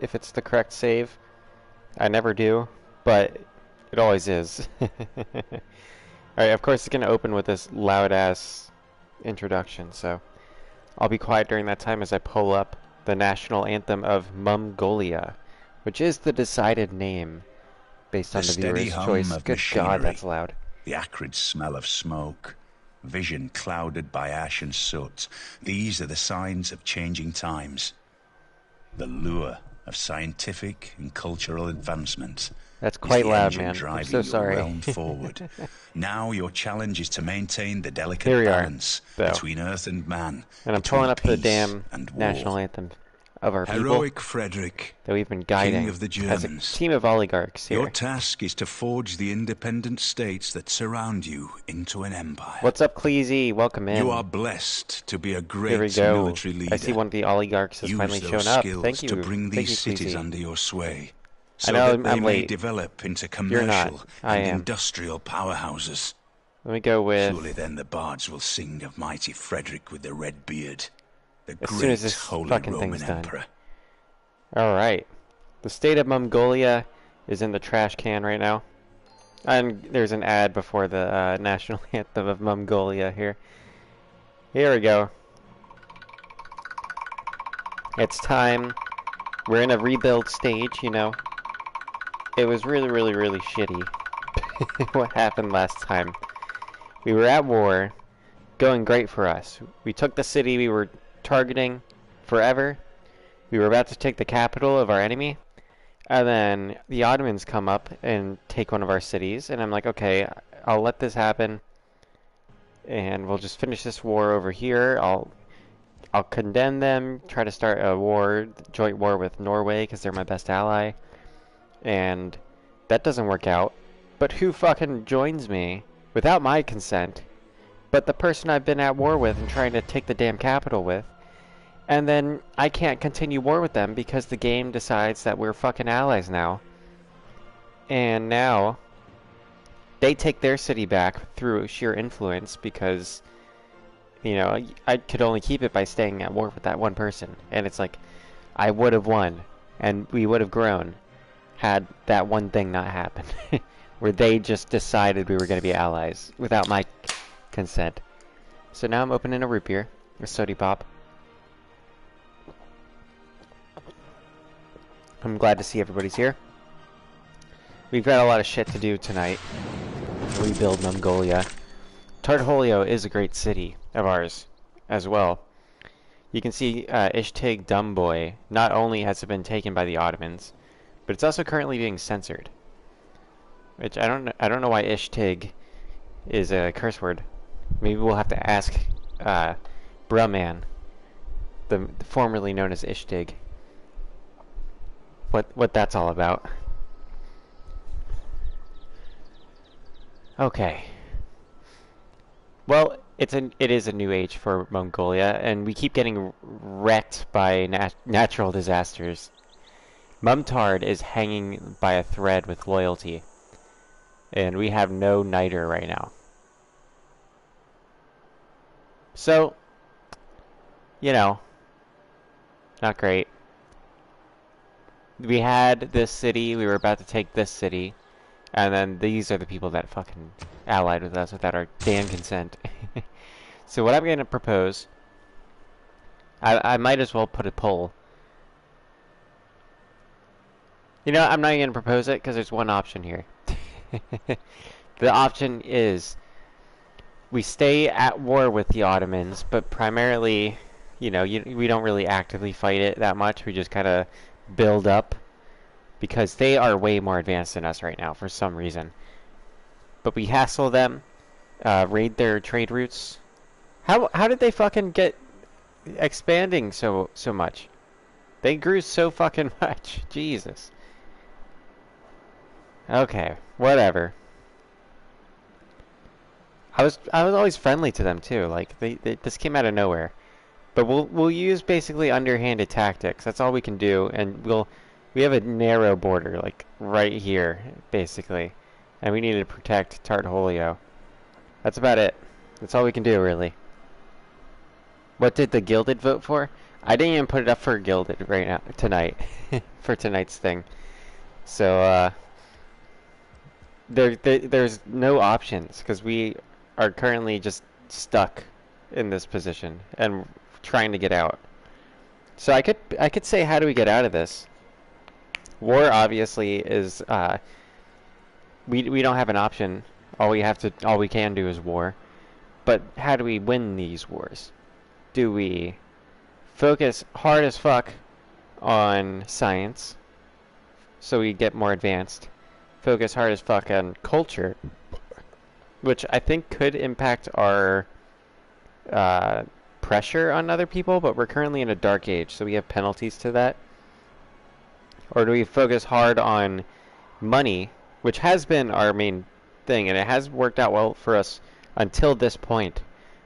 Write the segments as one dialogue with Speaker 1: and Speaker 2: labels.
Speaker 1: if it's the correct save. I never do, but it always is. Alright, of course it's going to open with this loud-ass introduction, so I'll be quiet during that time as I pull up the national anthem of Mongolia, which is the decided name based on the viewer's choice. Good God, that's loud.
Speaker 2: The acrid smell of smoke, vision clouded by ash and soot. These are the signs of changing times. The lure of scientific and cultural advancement.
Speaker 1: That's quite loud, man. I'm so sorry.
Speaker 2: Realm forward. Now your challenge is to maintain the delicate balance between earth and man.
Speaker 1: And I'm pulling up the damn national anthem of our
Speaker 2: Heroic
Speaker 1: people
Speaker 2: Frederick,
Speaker 1: that we've been guiding
Speaker 2: King of the Germans.
Speaker 1: As a team of oligarchs here.
Speaker 2: Your task is to forge the independent states that surround you into an empire.
Speaker 1: What's up, Cleasy? Welcome in.
Speaker 2: You are blessed to be a great
Speaker 1: go.
Speaker 2: military leader.
Speaker 1: I see one of the oligarchs has finally shown up. Thank you.
Speaker 2: To bring these cities under your sway, so that they may develop into commercial and industrial powerhouses.
Speaker 1: Let me go with.
Speaker 2: Surely then the bards will sing of mighty Frederick with the red beard, the
Speaker 1: as
Speaker 2: great
Speaker 1: soon as this
Speaker 2: Holy
Speaker 1: fucking
Speaker 2: Roman
Speaker 1: thing's
Speaker 2: Emperor.
Speaker 1: Done. All right, the state of Mongolia is in the trash can right now, and there's an ad before the national anthem of Mongolia here. Here we go. It's time. We're in a rebuild stage, you know. It was really shitty what happened last time. We were at war, going great for us. We took the city we were targeting forever. We were about to take the capital of our enemy, and then the Ottomans come up and take one of our cities, and I'm like, okay, I'll let this happen, and we'll just finish this war over here. I'll condemn them, try to start a war, joint war with Norway, because they're my best ally, and that doesn't work out. But who fucking joins me without my consent but the person I've been at war with and trying to take the damn capital with? And then I can't continue war with them because the game decides that we're fucking allies now. And now they take their city back through sheer influence because, you know, I could only keep it by staying at war with that one person. And it's like, I would have won and we would have grown had that one thing not happened. Where they just decided we were going to be allies without my consent. So now I'm opening a root beer, a sody pop. I'm glad to see everybody's here. We've got a lot of shit to do tonight. Rebuild Mongolia. Tartholio is a great city of ours as well. You can see Ishtig Dumbboy not only has it been taken by the Ottomans, but it's also currently being censored. Which I don't know why Ishtig is a curse word. Maybe we'll have to ask Brahman, the formerly known as Ishtig, what that's all about. Okay. Well, it is a new age for Mongolia, and we keep getting wrecked by natural disasters. Mumtard is hanging by a thread with loyalty. And we have no niter right now. So, you know, not great. We had this city, we were about to take this city, and then these are the people that fucking allied with us without our damn consent. So what I'm going to propose, I might as well put a poll. You know, I'm not even going to propose it because there's one option here. The option is we stay at war with the Ottomans, but primarily, you know, we don't really actively fight it that much. We just kind of build up because they are way more advanced than us right now for some reason. But we hassle them, raid their trade routes. How did they fucking get expanding so much? They grew so fucking much. Jesus. Okay, whatever. I was always friendly to them too. Like this came out of nowhere. But we'll use basically underhanded tactics. That's all we can do, and we have a narrow border like right here basically, and we need to protect Tartholio. That's about it. That's all we can do really. What did the Gilded vote for? I didn't even put it up for Gilded right now tonight for tonight's thing. So there's no options because we are currently just stuck in this position and trying to get out. So I could say, how do we get out of this? War obviously is we don't have an option. All we can do is war. But how do we win these wars? Do we focus hard as fuck on science so we get more advanced? Focus hard as fuck on culture, which I think could impact our pressure on other people, but we're currently in a dark age, so we have penalties to that. Or do we focus hard on money, which has been our main thing, and it has worked out well for us until this point,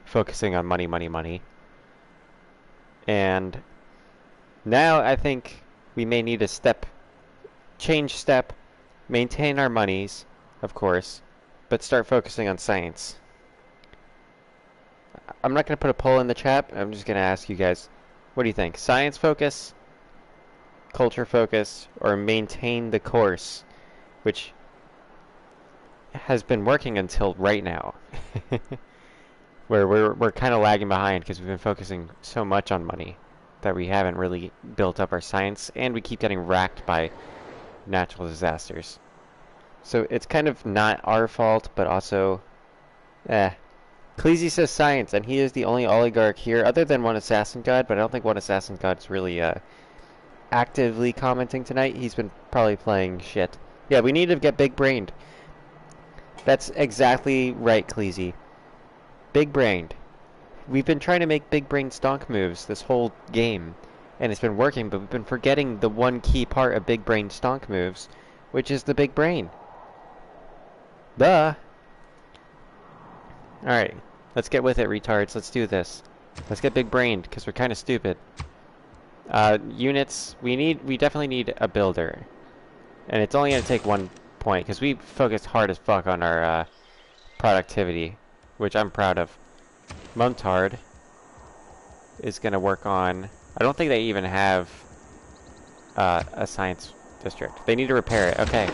Speaker 1: focusing on money, money, money. And now I think we may need a change step, maintain our monies, of course, but start focusing on science. I'm not going to put a poll in the chat. I'm just going to ask you guys, what do you think? Science focus, culture focus, or maintain the course, which has been working until right now, where we're kind of lagging behind because we've been focusing so much on money that we haven't really built up our science, and we keep getting racked by natural disasters. So it's kind of not our fault, but also, Khaleesi says science, and he is the only oligarch here, other than one assassin god, but I don't think one assassin god's really actively commenting tonight. He's been probably playing shit. Yeah, we need to get big-brained. That's exactly right, Khaleesi. Big-brained. We've been trying to make big-brain stonk moves this whole game, and it's been working, but we've been forgetting the one key part of big-brain stonk moves, which is the big brain. Duh! Alright, let's get with it, retards. Let's do this. Let's get big-brained, because we're kind of stupid. Units, we definitely need a builder. And it's only going to take 1 point, because we focused hard as fuck on our productivity, which I'm proud of. Mumtard is going to work on... I don't think they even have a science district. They need to repair it. Okay,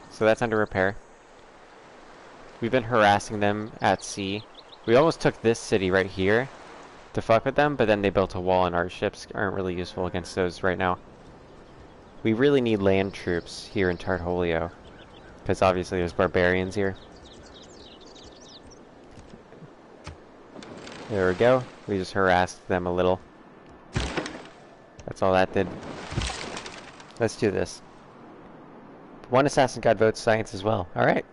Speaker 1: so that's under repair. We've been harassing them at sea. We almost took this city right here to fuck with them, but then they built a wall and our ships aren't really useful against those right now. We really need land troops here in Tartholio, because obviously there's barbarians here. There we go. We just harassed them a little. That's all that did. Let's do this. One assassin god votes science as well. Alright.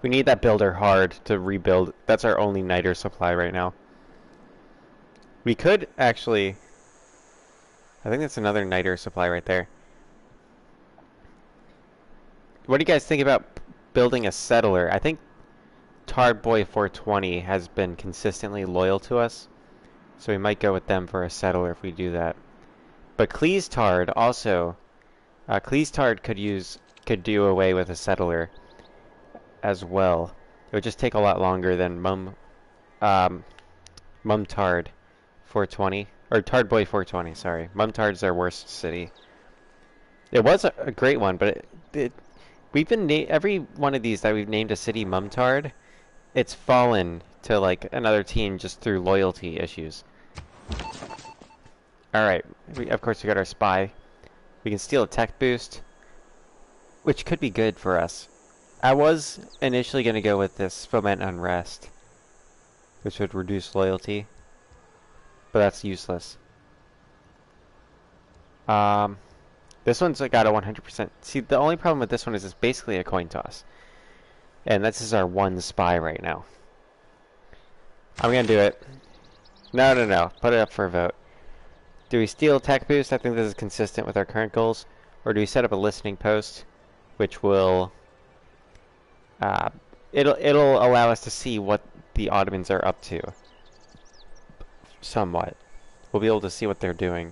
Speaker 1: We need that builder hard to rebuild. That's our only niter supply right now. We could actually... I think that's another niter supply right there. What do you guys think about building a settler? I think Tardboy 420 has been consistently loyal to us, so we might go with them for a settler if we do that. But Cleestard also... Cleestard could do away with a settler as well. It would just take a lot longer than Mumtard 420, or Tardboy 420, sorry. Mumtard's our worst city. It was a great one, but we've been every one of these that we've named a city Mumtard, it's fallen to like another team just through loyalty issues. Alright, of course we got our spy. We can steal a tech boost, which could be good for us. I was initially going to go with this Foment Unrest, which would reduce loyalty, but that's useless. This one's got a 100%. See, the only problem with this one is it's basically a coin toss. And this is our one spy right now. I'm going to do it. No. Put it up for a vote. Do we steal tech boost? I think this is consistent with our current goals. Or do we set up a listening post, which will... it'll allow us to see what the Ottomans are up to. Somewhat. We'll be able to see what they're doing.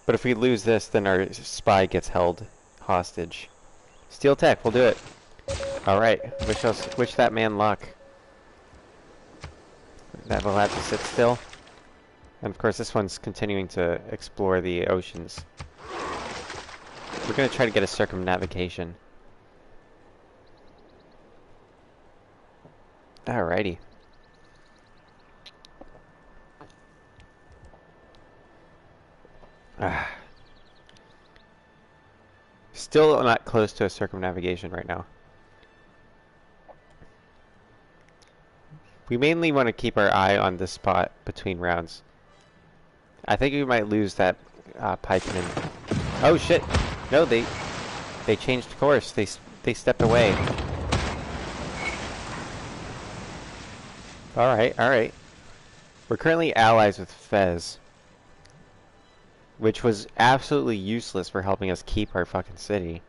Speaker 1: But if we lose this, then our spy gets held hostage. Steal tech, we'll do it. Alright, wish that man luck. That will have to sit still. And of course this one's continuing to explore the oceans. We're gonna try to get a circumnavigation. Alrighty. Still not close to a circumnavigation right now. We mainly want to keep our eye on this spot between rounds. I think we might lose that pikeman. Oh shit! No, they changed course. They stepped away. All right. We're currently allies with Fez, which was absolutely useless for helping us keep our fucking city.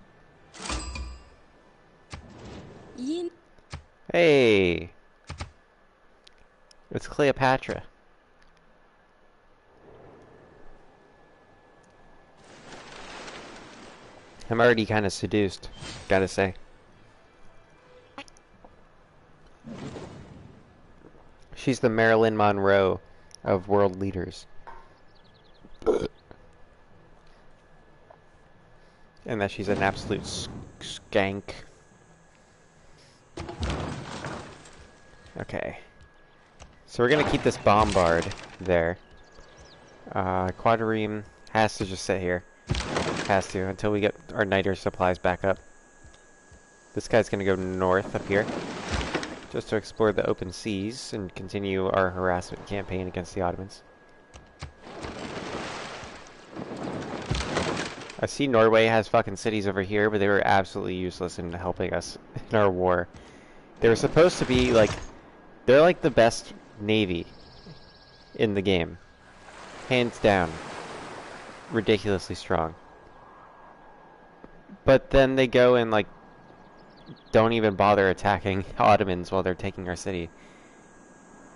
Speaker 1: Hey! It's Cleopatra. I'm already kind of seduced, gotta say. She's the Marilyn Monroe of world leaders. And that she's an absolute skank. Okay. So we're gonna keep this bombard there. Quadrireme has to just sit here. Has to, until we get our niter supplies back up. This guy's gonna go north up here. Just to explore the open seas and continue our harassment campaign against the Ottomans. I see Norway has fucking cities over here, but they were absolutely useless in helping us in our war. They were supposed to be like... They're like the best navy in the game. Hands down. Ridiculously strong. But then they go and like... don't even bother attacking Ottomans while they're taking our city.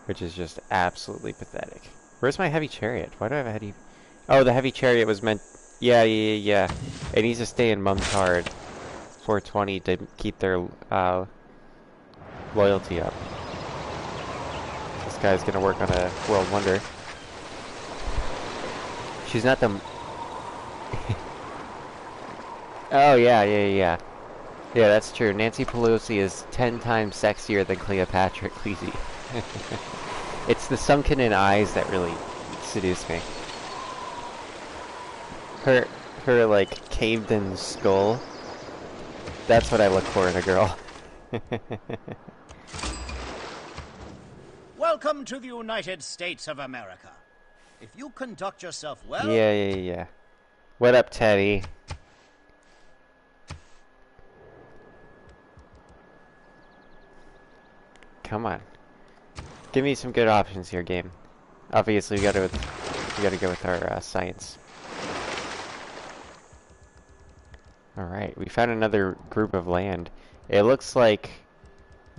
Speaker 1: Which is just absolutely pathetic. Where's my heavy chariot? Why do I have a heavy... Oh, the heavy chariot was meant... Yeah. It needs to stay in Mumtard 420 to keep their loyalty up. This guy's gonna work on a world wonder. She's not the... Oh, yeah. Yeah, that's true. Nancy Pelosi is 10 times sexier than Cleopatra Cleese. It's the sunken-in eyes that really seduce me. Her like caved-in skull. That's what I look for in a girl.
Speaker 3: Welcome to the United States of America. If you conduct yourself well...
Speaker 1: Yeah. What up, Teddy? Come on. Give me some good options here, game. Obviously, we gotta go with our science. Alright, we found another group of land. It looks like...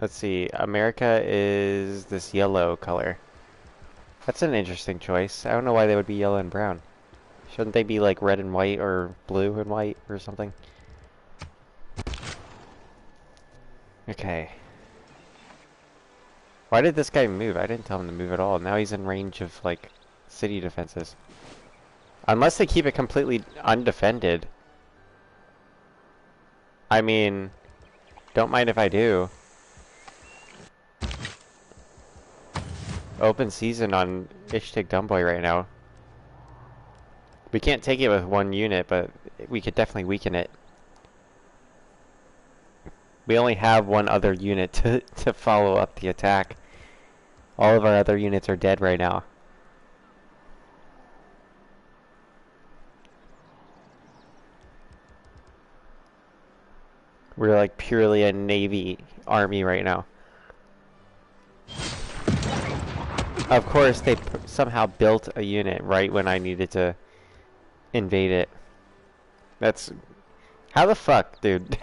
Speaker 1: Let's see, America is this yellow color. That's an interesting choice. I don't know why they would be yellow and brown. Shouldn't they be like red and white or blue and white or something? Okay. Why did this guy move? I didn't tell him to move at all. Now he's in range of like city defenses. Unless they keep it completely undefended. I mean, don't mind if I do. Open season on Ishtig Dumboy right now. We can't take it with one unit, but we could definitely weaken it. We only have one other unit to follow up the attack. All of our other units are dead right now. We're like purely a navy army right now. Of course, they somehow built a unit right when I needed to invade it. That's... How the fuck, dude?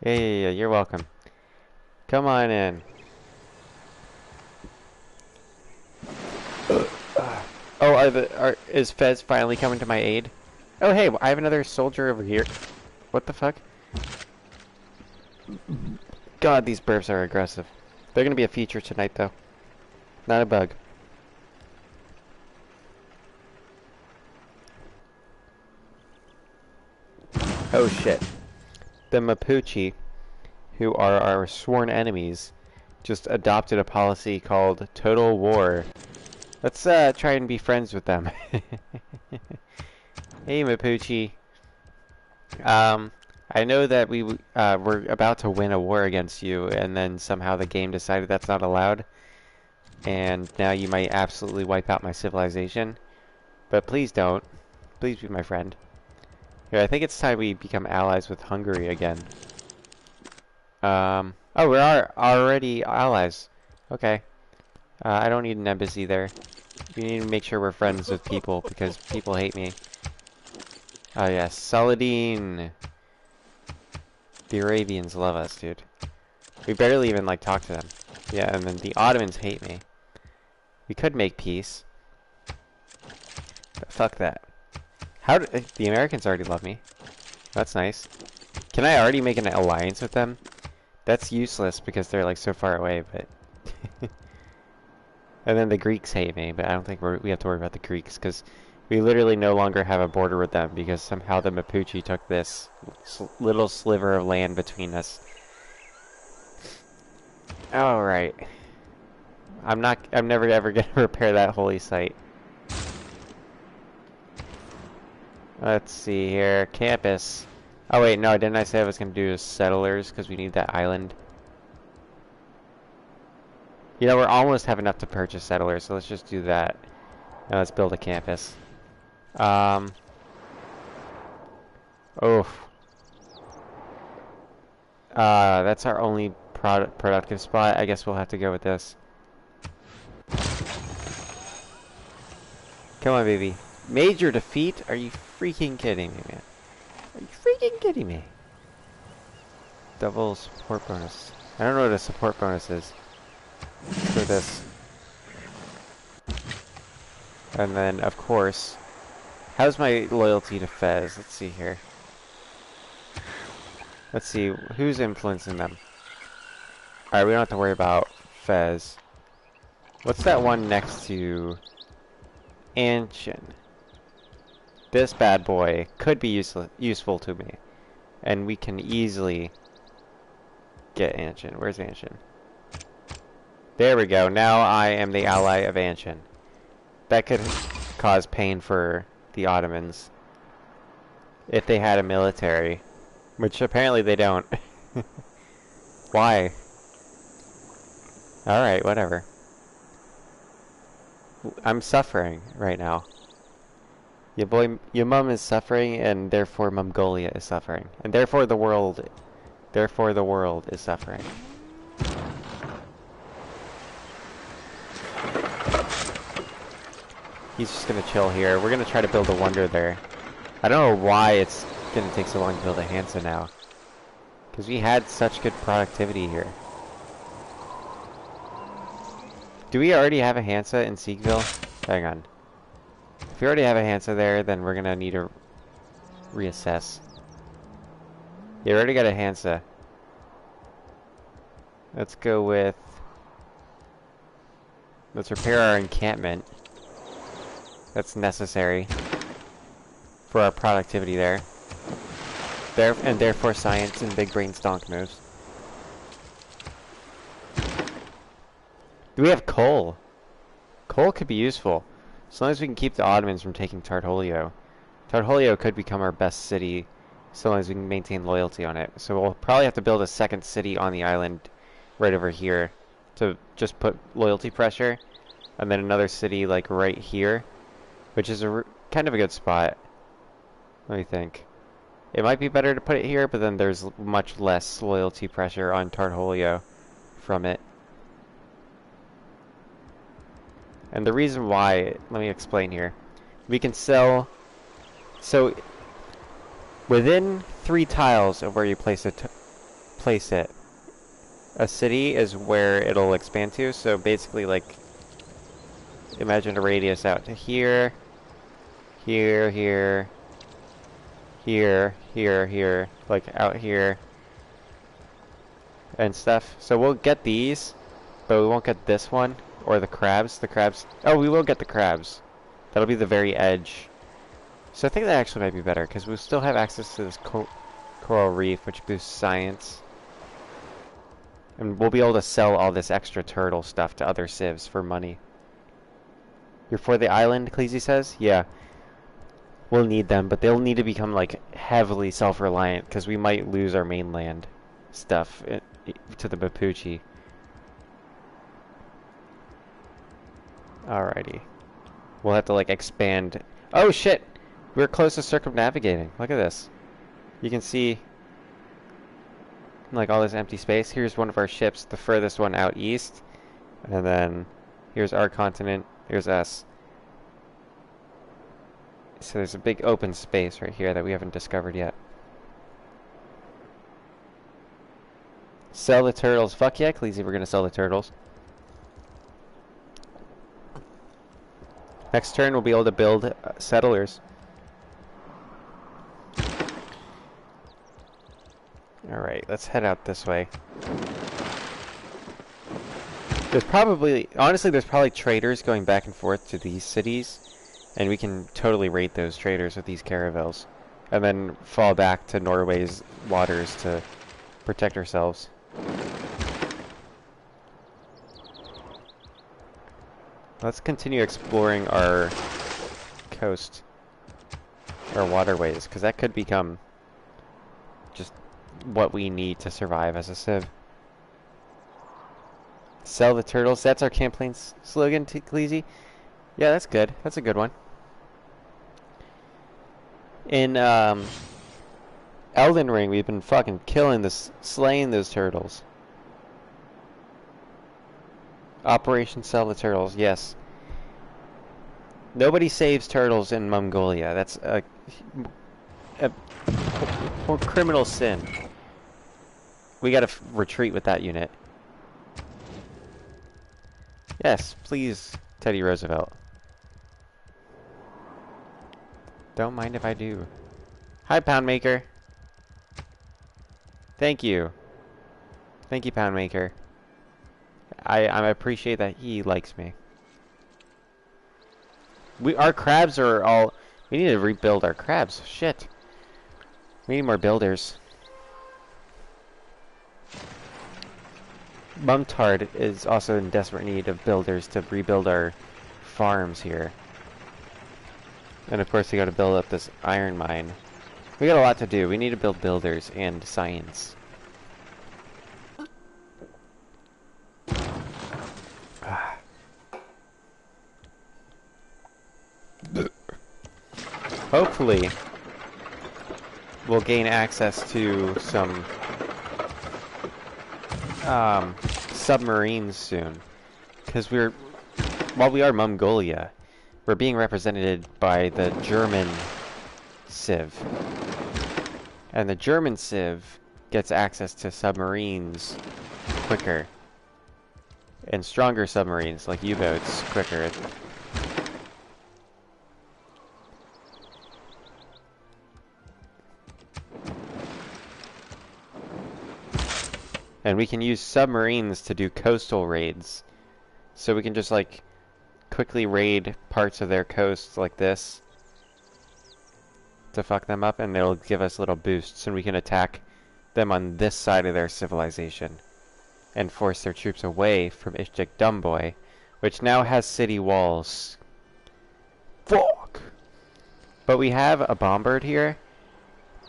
Speaker 1: Yeah, you're welcome. Come on in. Oh, Is Fez finally coming to my aid? Oh, hey, I have another soldier over here. What the fuck? God, these burps are aggressive. They're gonna be a feature tonight, though. Not a bug. Oh, shit. The Mapuche, who are our sworn enemies, just adopted a policy called Total War. Let's try and be friends with them. Hey, Mapuche. I know that we were about to win a war against you, and then somehow the game decided that's not allowed, and now you might absolutely wipe out my civilization. But please don't. Please be my friend. Here, I think it's time we become allies with Hungary again. Oh, we are already allies. Okay. I don't need an embassy there. We need to make sure we're friends with people, because people hate me. Oh yes, Saladin! The Arabians love us, dude. We barely even, like, talk to them. Yeah, and then the Ottomans hate me. We could make peace. But fuck that. How do... the Americans already love me. That's nice. Can I already make an alliance with them? That's useless because they're, like, so far away, but... And then the Greeks hate me, but I don't think we have to worry about the Greeks, because we literally no longer have a border with them, because somehow the Mapuche took this little sliver of land between us. Alright. I'm never ever gonna repair that holy site. Let's see here. Campus. Oh wait, no, didn't I say I was gonna do settlers, because we need that island? You know, we're almost have enough to purchase settlers, so let's just do that. Now let's build a campus. Oof. That's our only productive spot. I guess we'll have to go with this. Come on, baby. Major defeat? Are you freaking kidding me, man? Are you freaking kidding me? Double support bonus. I don't know what a support bonus is. For this. And then, of course, how's my loyalty to Fez? Let's see here. Let's see, who's influencing them? Alright, we don't have to worry about Fez. What's that one next to Anshin? This bad boy could be useful to me. And we can easily get Anshin. Where's Anshin? There we go. Now I am the ally of Anshin. That could cause pain for the Ottomans. If they had a military. Which apparently they don't. Why? Alright, whatever. I'm suffering right now. Your mum is suffering, and therefore Mongolia is suffering. And therefore the world is suffering. He's just gonna chill here. We're gonna try to build a wonder there. I don't know why it's gonna take so long to build a Hansa now. Because we had such good productivity here. Do we already have a Hansa in Siegville? Hang on. If we already have a Hansa there, then we're gonna need to reassess. Yeah, we already got a Hansa. Let's go with... let's repair our encampment. That's necessary for our productivity there. And therefore science and big brain stonk moves. Do we have coal? Coal could be useful. As long as we can keep the Ottomans from taking Tartolio. Tartolio could become our best city, so long as we can maintain loyalty on it. So we'll probably have to build a second city on the island right over here to just put loyalty pressure. And then another city like right here, which is kind of a good spot. Let me think. It might be better to put it here, but then there's much less loyalty pressure on Tartolio from it. And the reason why, let me explain here. We can sell, so within 3 tiles of where you place it, a city is where it'll expand to. So basically, like, imagine a radius out to here, Here, here, here, here, here, like out here, and stuff. So we'll get these, but we won't get this one, or the crabs. The crabs. Oh, we will get the crabs. That'll be the very edge. So I think that actually might be better, because we'll still have access to this coral reef, which boosts science. And we'll be able to sell all this extra turtle stuff to other civs for money. You're for the island, Cleese says? Yeah. We'll need them, but they'll need to become, like, heavily self-reliant, because we might lose our mainland stuff to the Mapuche. Alrighty. We'll have to, like, expand. Oh, shit! We're close to circumnavigating. Look at this. You can see, like, all this empty space. Here's one of our ships, the furthest one out east. And then here's our continent. Here's us. So there's a big open space right here that we haven't discovered yet. Sell the turtles. Fuck yeah, Cleese, we're gonna sell the turtles. Next turn we'll be able to build settlers. Alright, let's head out this way. There's probably, honestly, there's probably traders going back and forth to these cities. And we can totally raid those traders with these caravels. And then fall back to Norway's waters to protect ourselves. Let's continue exploring our coast. Our waterways, because that could become just what we need to survive as a civ. Sell the turtles. That's our campaign slogan, Cleese. Yeah, that's good. That's a good one. In Elden Ring, we've been fucking slaying those turtles. Operation Sell the Turtles, yes. Nobody saves turtles in Mongolia. That's a criminal sin. We gotta retreat with that unit. Yes, please, Teddy Roosevelt. Don't mind if I do. Hi, Poundmaker. Thank you. Thank you, Poundmaker. I appreciate that he likes me. Our crabs are all... We need to rebuild our crabs. Shit. We need more builders. Mumtard is also in desperate need of builders to rebuild our farms here. And of course we gotta build up this iron mine. We got a lot to do. We need to build builders and science. Hopefully we'll gain access to some submarines soon. Because while we are Mongolia, we're being represented by the German Civ. And the German Civ gets access to submarines quicker. And stronger submarines, like U-boats, quicker. And we can use submarines to do coastal raids. So we can just, like, quickly raid parts of their coasts like this to fuck them up, and it'll give us little boosts, and we can attack them on this side of their civilization and force their troops away from Ishtik Dumboy, which now has city walls. Fuck! But we have a bombard here,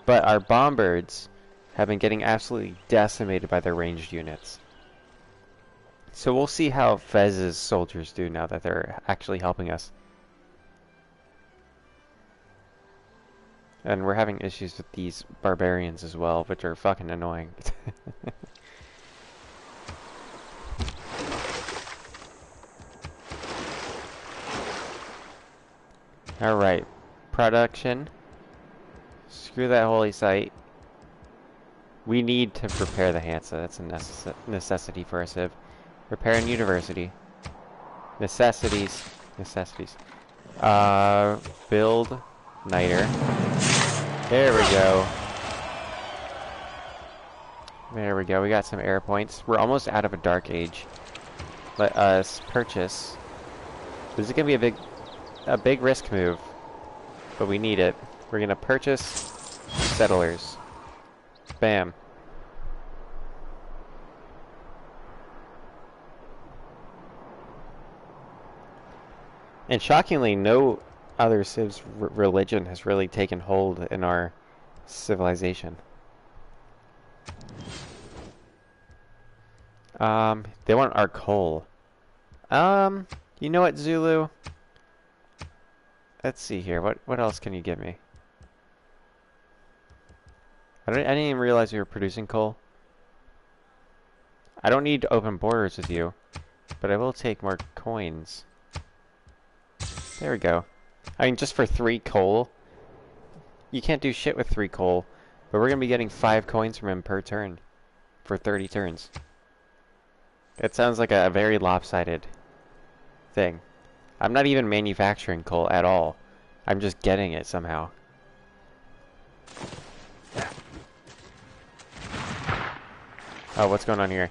Speaker 1: but our bombards have been getting absolutely decimated by their ranged units. So we'll see how Fez's soldiers do now that they're actually helping us. And we're having issues with these barbarians as well, which are fucking annoying. Alright, production. Screw that holy site. We need to prepare the Hansa. That's a necessity for a civ. Repair and university. Necessities. Necessities. Build Niter. There we go. There we go. We got some air points. We're almost out of a dark age. Let us purchase. This is gonna be a big risk move, but we need it. We're gonna purchase settlers. Bam. And shockingly, no other civ's religion has really taken hold in our civilization. They want our coal. You know what, Zulu? Let's see here. What else can you give me? I didn't even realize you were producing coal. I don't need to open borders with you, but I will take more coins. There we go. I mean, just for 3 coal, you can't do shit with 3 coal, but we're gonna be getting 5 coins from him per turn for 30 turns. It sounds like a very lopsided thing. I'm not even manufacturing coal at all. I'm just getting it somehow. Oh, what's going on here?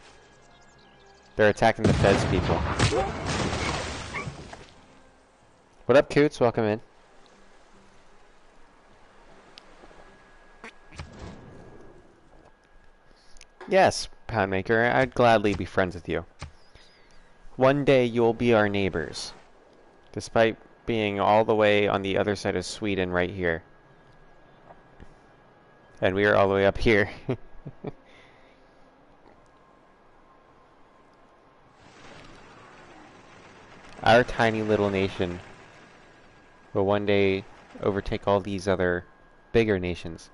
Speaker 1: They're attacking the Fez people. What up, Coots? Welcome in. Yes, Poundmaker, I'd gladly be friends with you. One day you'll be our neighbors, despite being all the way on the other side of Sweden right here. And we are all the way up here. Our tiny little nation will one day overtake all these other bigger nations.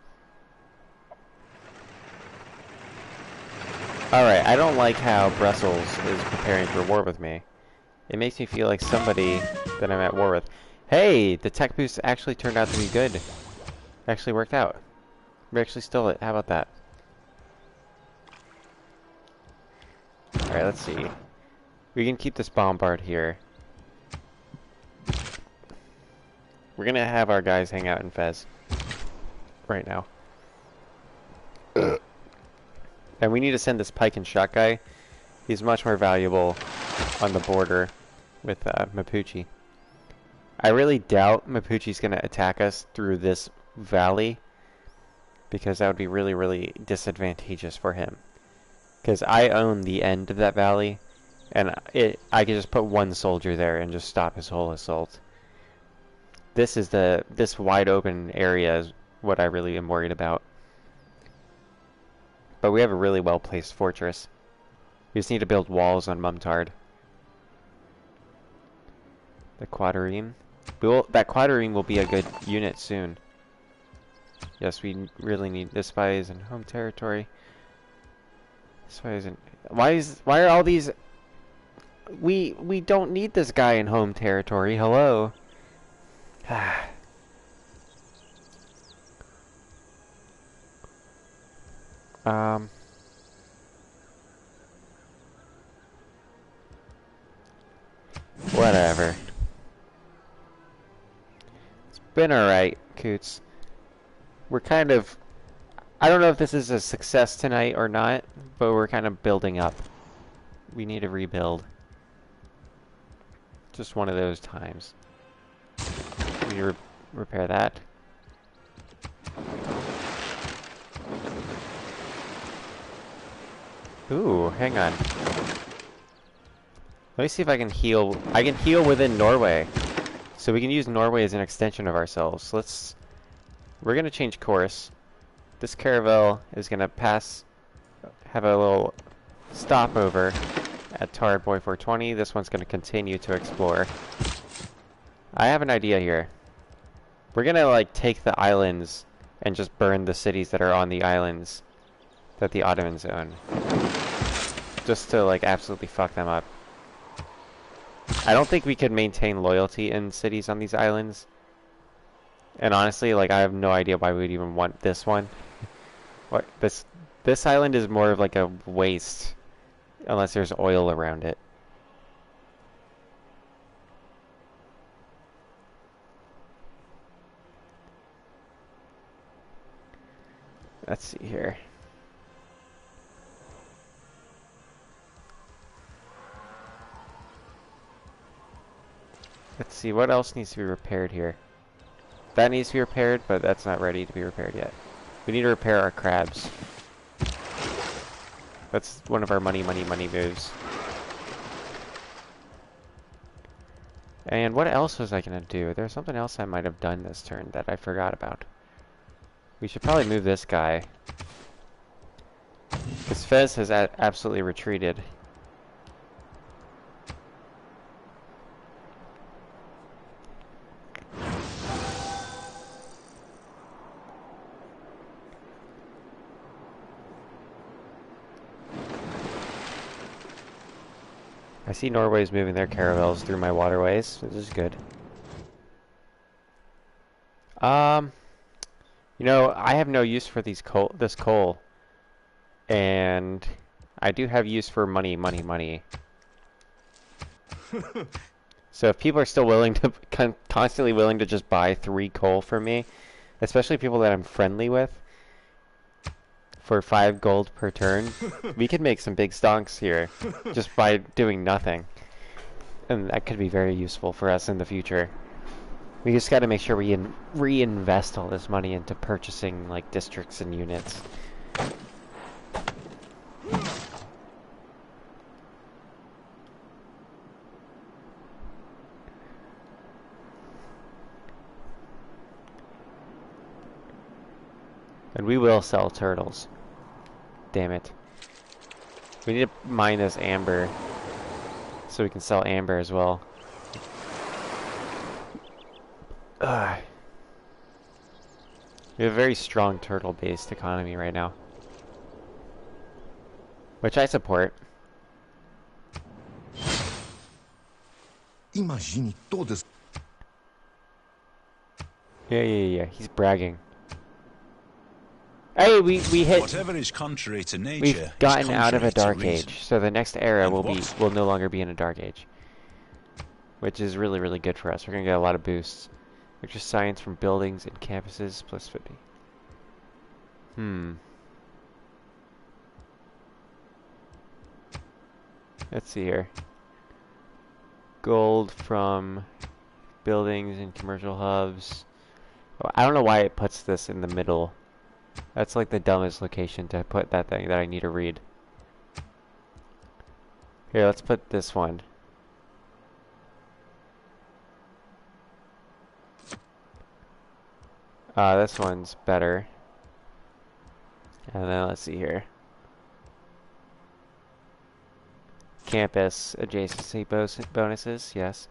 Speaker 1: Alright, I don't like how Brussels is preparing for war with me. It makes me feel like somebody that I'm at war with. Hey! The tech boost actually turned out to be good. Actually worked out. We actually stole it. How about that? Alright, let's see. We can keep this bombard here. We're gonna have our guys hang out in Fez. Right now. And we need to send this pike and shot guy. He's much more valuable on the border with Mapuche. I really doubt Mapuche's going to attack us through this valley, because that would be really, really disadvantageous for him. Because I own the end of that valley, and I could just put one soldier there and just stop his whole assault. This wide open area is what I really am worried about. But we have a really well-placed fortress. We just need to build walls on Mumtard. The Quadrireme. That Quadrireme will be a good unit soon. Yes, we really need... This spy is in home territory. This spy isn't... Why are all these... We don't need this guy in home territory. Hello? Whatever. It's been alright, Coots. We're kind of... I don't know if this is a success tonight or not, but we're kind of building up. We need to rebuild. Just one of those times. We repair that. Ooh, hang on. Let me see if I can heal. I can heal within Norway. So we can use Norway as an extension of ourselves. We're gonna change course. This caravel is gonna have a little stopover at Tard Boy 420. This one's gonna continue to explore. I have an idea here. We're gonna like take the islands and just burn the cities that are on the islands that the Ottomans own. Just to like absolutely fuck them up. I don't think we could maintain loyalty in cities on these islands. And honestly, like, I have no idea why we'd even want this one. What this island is more of like a waste unless there's oil around it. Let's see here. Let's see, what else needs to be repaired here? That needs to be repaired, but that's not ready to be repaired yet. We need to repair our crabs. That's one of our money moves. And what else was I gonna do? There's something else I might have done this turn that I forgot about. We should probably move this guy. Because Fez has absolutely retreated. I see Norway's moving their caravels through my waterways. This is good. You know, I have no use for this coal. And I do have use for money. So if people are still willing to, constantly willing to just buy 3 coal from me, especially people that I'm friendly with, for 5 gold per turn, we could make some big stonks here, just by doing nothing. And that could be very useful for us in the future. We just gotta make sure we reinvest all this money into purchasing, like, districts and units. And we will sell turtles. Damn it. We need to mine this amber so we can sell amber as well. Ugh. We have a very strong turtle-based economy right now, which I support.
Speaker 4: Imagine todas.
Speaker 1: Yeah. He's bragging. Hey, we hit.
Speaker 2: Whatever is contrary to nature,
Speaker 1: We've gotten out of a
Speaker 2: is
Speaker 1: dark
Speaker 2: contrary to reason.
Speaker 1: age, so the next era
Speaker 2: And
Speaker 1: will no longer be in a dark age, which is really good for us. We're gonna get a lot of boosts. Which is science from buildings and campuses plus 50. Let's see here. Gold from buildings and commercial hubs. Oh, I don't know why it puts this in the middle. That's like the dumbest location to put that thing that I need to read. Here, let's put this one. This one's better. And then let's see here. Campus adjacency bonuses, yes.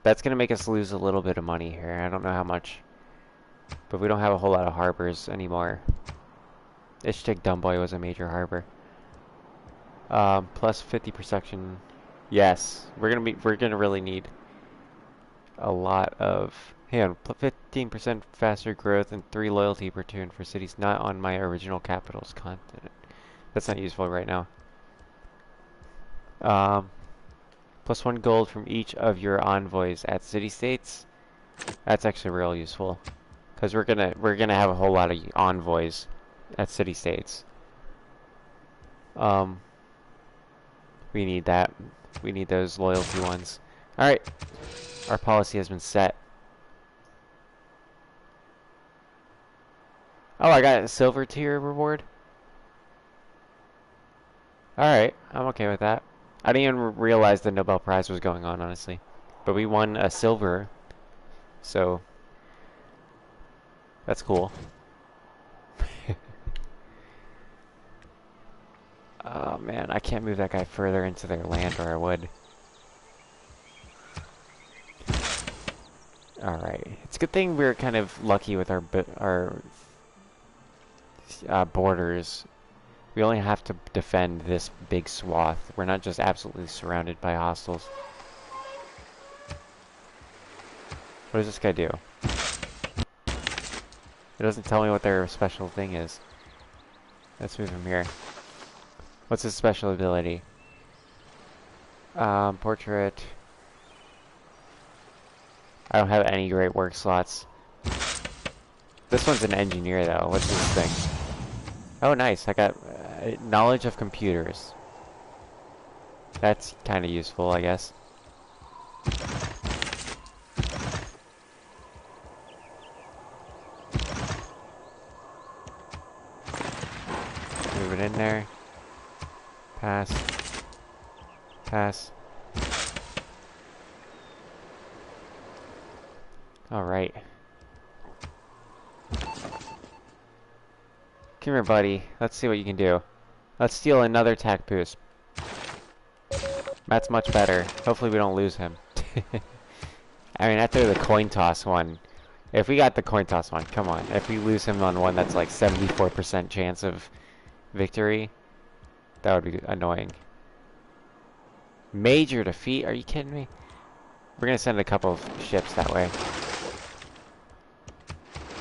Speaker 1: That's gonna make us lose a little bit of money here. I don't know how much. But we don't have a whole lot of harbors anymore. Ishtik Dumboy was a major harbor. Plus 50 perception. Yes, we're gonna really need a lot of. Hang on, 15% faster growth and 3 loyalty per turn for cities not on my original capital's continent. That's not useful right now. Plus 1 gold from each of your envoys at city-states. That's actually real useful, because we're gonna have a whole lot of envoys at city-states. We need that. We need those loyalty ones. All right, our policy has been set. Oh, I got a silver tier reward. Alright, I'm okay with that. I didn't even realize the Nobel Prize was going on, honestly. But we won a silver, so that's cool. Oh man, I can't move that guy further into their land, or I would. Alright, it's a good thing we're kind of lucky with our borders. We only have to defend this big swath. We're not just absolutely surrounded by hostiles. What does this guy do? It doesn't tell me what their special thing is. Let's move him here. What's his special ability? Portrait. I don't have any great work slots. This one's an engineer though. What's this thing? Oh, nice. I got knowledge of computers. That's kind of useful, I guess. Move it in there. Pass. Pass. Alright. Come here, buddy. Let's see what you can do. Let's steal another tac boost. That's much better. Hopefully we don't lose him. I mean, after the coin toss one, if we got the coin toss one, come on. If we lose him on one that's like 74% chance of victory, that would be annoying. Major defeat? Are you kidding me? We're gonna send a couple of ships that way.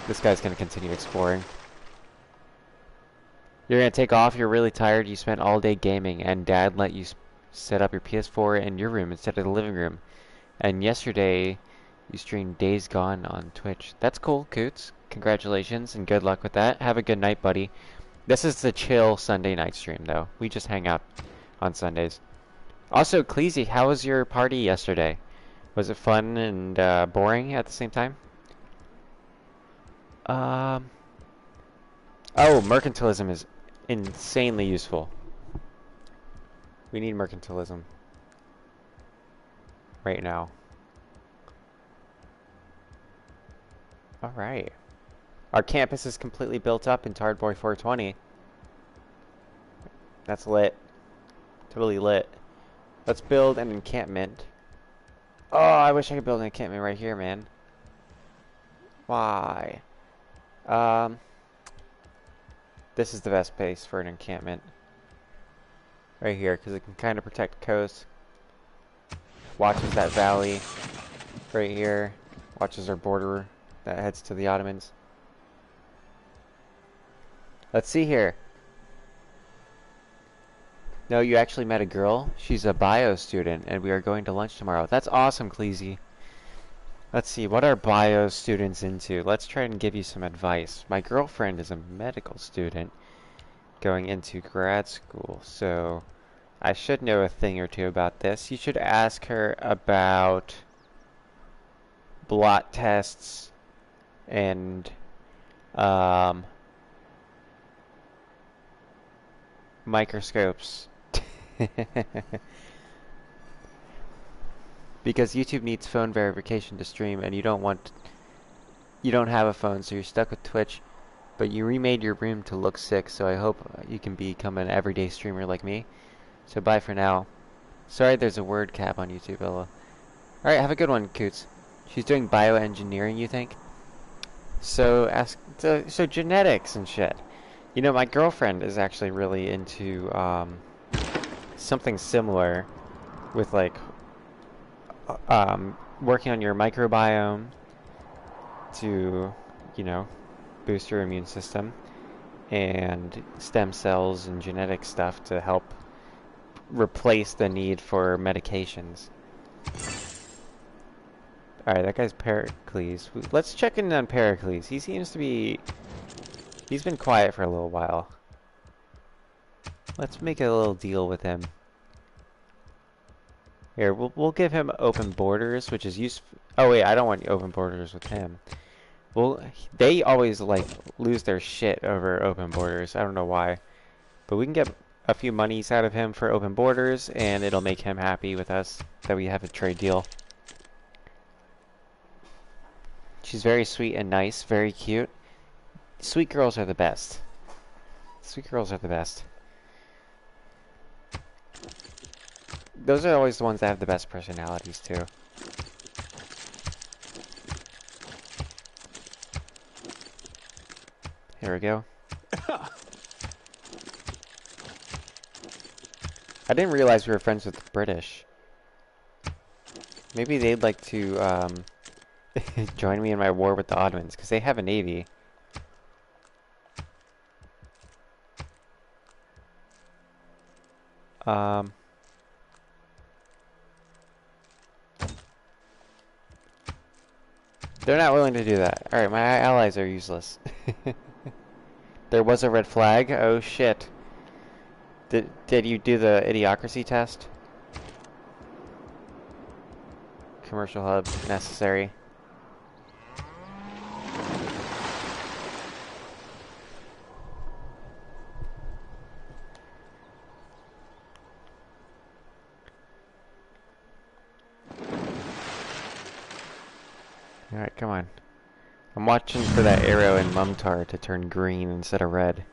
Speaker 1: This guy's gonna continue exploring. You're gonna take off, you're really tired, you spent all day gaming, and Dad let you set up your PS4 in your room instead of the living room. And yesterday, you streamed Days Gone on Twitch. That's cool, Coots. Congratulations, and good luck with that. Have a good night, buddy. This is the chill Sunday night stream, though. We just hang out on Sundays. Also, Cleasy, how was your party yesterday? Was it fun and boring at the same time? Oh, mercantilism is insanely useful. We need mercantilism right now. Alright. Our campus is completely built up in Tardboy 420. That's lit. Totally lit. Let's build an encampment. Oh, I wish I could build an encampment right here, man. Why? This is the best place for an encampment. Right here, because it can kind of protect the coast. Watches that valley. Right here. Watches our border that heads to the Ottomans. Let's see here. No, you actually met a girl? She's a bio student, and we are going to lunch tomorrow. That's awesome, Cleasy. Let's see, what are bio students into? Let's try and give you some advice. My girlfriend is a medical student going into grad school, so I should know a thing or two about this. You should ask her about blot tests and microscopes. Because YouTube needs phone verification to stream, and you don't have a phone, so you're stuck with Twitch. But you remade your room to look sick, so I hope you can become an everyday streamer like me. So bye for now. Sorry there's a word cap on YouTube, Ella. Alright, have a good one, Coots. She's doing bioengineering, you think? So genetics and shit. You know, my girlfriend is actually really into something similar with like working on your microbiome to, you know, boost your immune system, and stem cells and genetic stuff to help replace the need for medications. Alright, that guy's Pericles. Let's check in on Pericles. He seems to be... He's been quiet for a little while. Let's make a little deal with him. Here, we'll give him open borders, which is useful. Oh wait, I don't want open borders with him. Well, they always like lose their shit over open borders. I don't know why, but we can get a few monies out of him for open borders, and it'll make him happy with us that we have a trade deal. She's very sweet and nice, very cute. Sweet girls are the best. Sweet girls are the best. Those are always the ones that have the best personalities, too. Here we go. I didn't realize we were friends with the British. Maybe they'd like to join me in my war with the Ottomans, because they have a navy. They're not willing to do that. Alright, my allies are useless. There was a red flag? Oh shit. Did you do the idiocracy test? Commercial hub necessary. Alright, come on. I'm watching for that arrow in Mumtar to turn green instead of red.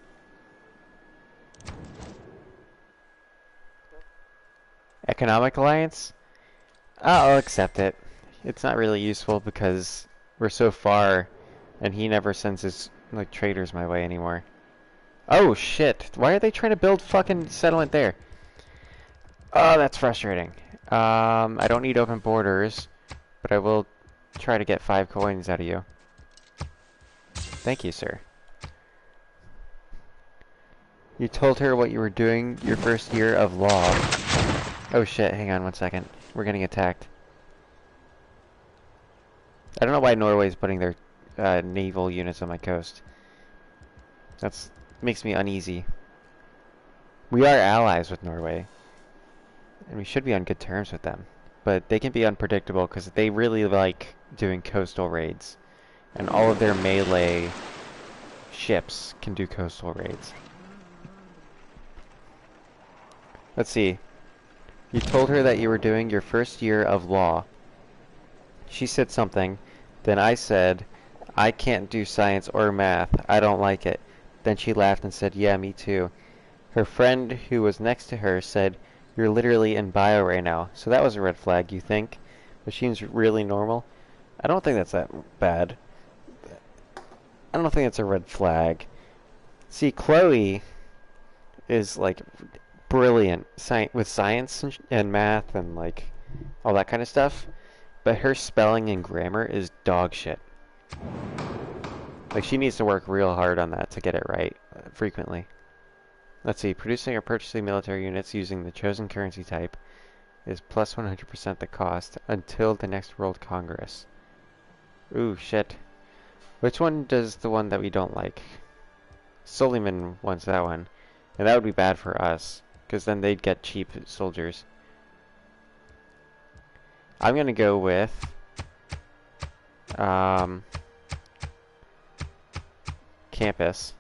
Speaker 1: Economic alliance? I'll accept it. It's not really useful because we're so far and he never sends his like traders my way anymore. Oh shit! Why are they trying to build fucking settlement there? Oh, that's frustrating. I don't need open borders, but I will try to get 5 coins out of you. Thank you, sir. You told her what you were doing your first year of law. Oh shit, hang on 1 second. We're getting attacked. I don't know why Norway's putting their naval units on my coast. That's makes me uneasy. We are allies with Norway, and we should be on good terms with them. But they can be unpredictable because they really like doing coastal raids. And all of their melee ships can do coastal raids. Let's see. You told her that you were doing your first year of law. She said something. Then I said, I can't do science or math. I don't like it. Then she laughed and said, yeah, me too. Her friend who was next to her said, you're literally in bio right now. So that was a red flag, you think? Machine's really normal? I don't think that's that bad. I don't think it's a red flag. See, Chloe is like brilliant with science and math and like all that kind of stuff, but her spelling and grammar is dog shit. Like she needs to work real hard on that to get it right frequently. Let's see, producing or purchasing military units using the chosen currency type is plus 100% the cost until the next World Congress. Ooh, shit. Which one does the one that we don't like? Suleiman wants that one. And that would be bad for us, because then they'd get cheap soldiers. I'm gonna go with... campus.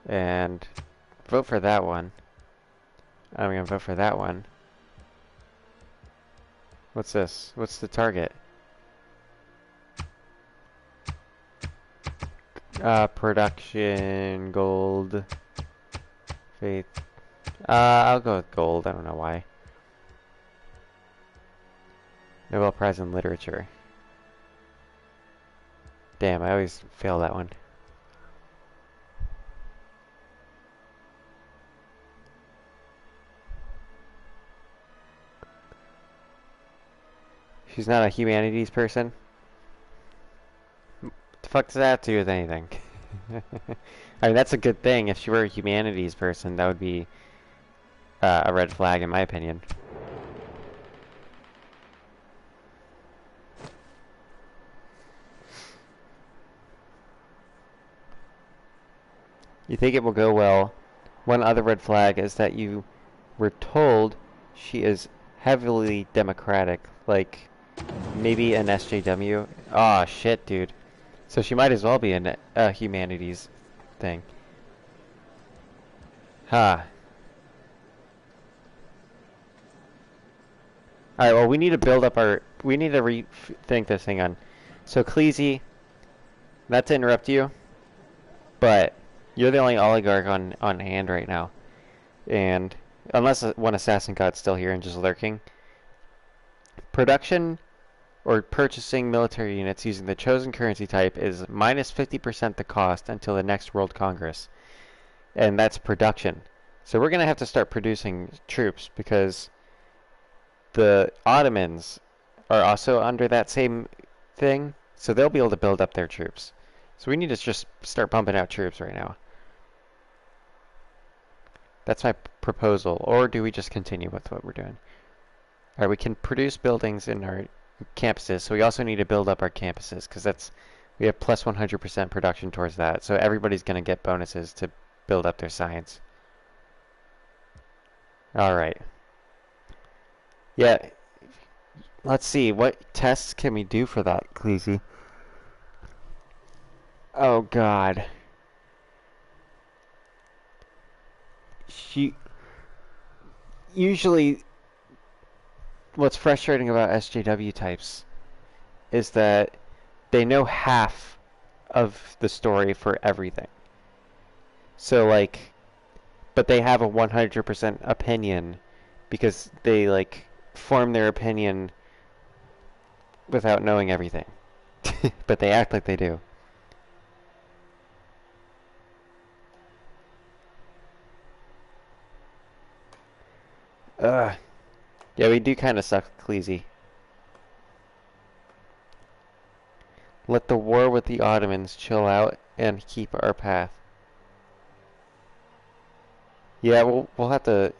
Speaker 1: And vote for that one. I'm gonna vote for that one. What's this? What's the target? Production, gold, faith. I'll go with gold. I don't know why. Nobel Prize in Literature. Damn, I always fail that one. She's not a humanities person? What the fuck does that have to do with anything? I mean, that's a good thing. If she were a humanities person, that would be a red flag in my opinion. You think it will go well. One other red flag is that you were told she is heavily democratic, like maybe an SJW. Aw, shit, dude. So she might as well be a humanities thing. Huh. Alright, well, we need to build up our... We need to rethink this thing on. So, Cleasy, not to interrupt you, but you're the only oligarch on hand right now. And unless one assassin god's still here and just lurking, production or purchasing military units using the chosen currency type is minus 50% the cost until the next World Congress. And that's production. So we're going to have to start producing troops because the Ottomans are also under that same thing. So they'll be able to build up their troops. So we need to just start pumping out troops right now. That's my proposal. Or do we just continue with what we're doing? Alright, we can produce buildings in our campuses, so we also need to build up our campuses, because that's We have plus 100% production towards that, so everybody's going to get bonuses to build up their science. Alright. Yeah, let's see, what tests can we do for that, Cleasy? Oh god. Usually, what's frustrating about SJW types is that they know half of the story for everything. So, like, but they have a 100% opinion because they, like, form their opinion without knowing everything. But they act like they do. Ugh. Yeah, we do kind of suck, Cleasy. Let the war with the Ottomans chill out and keep our path. Yeah, we'll have to...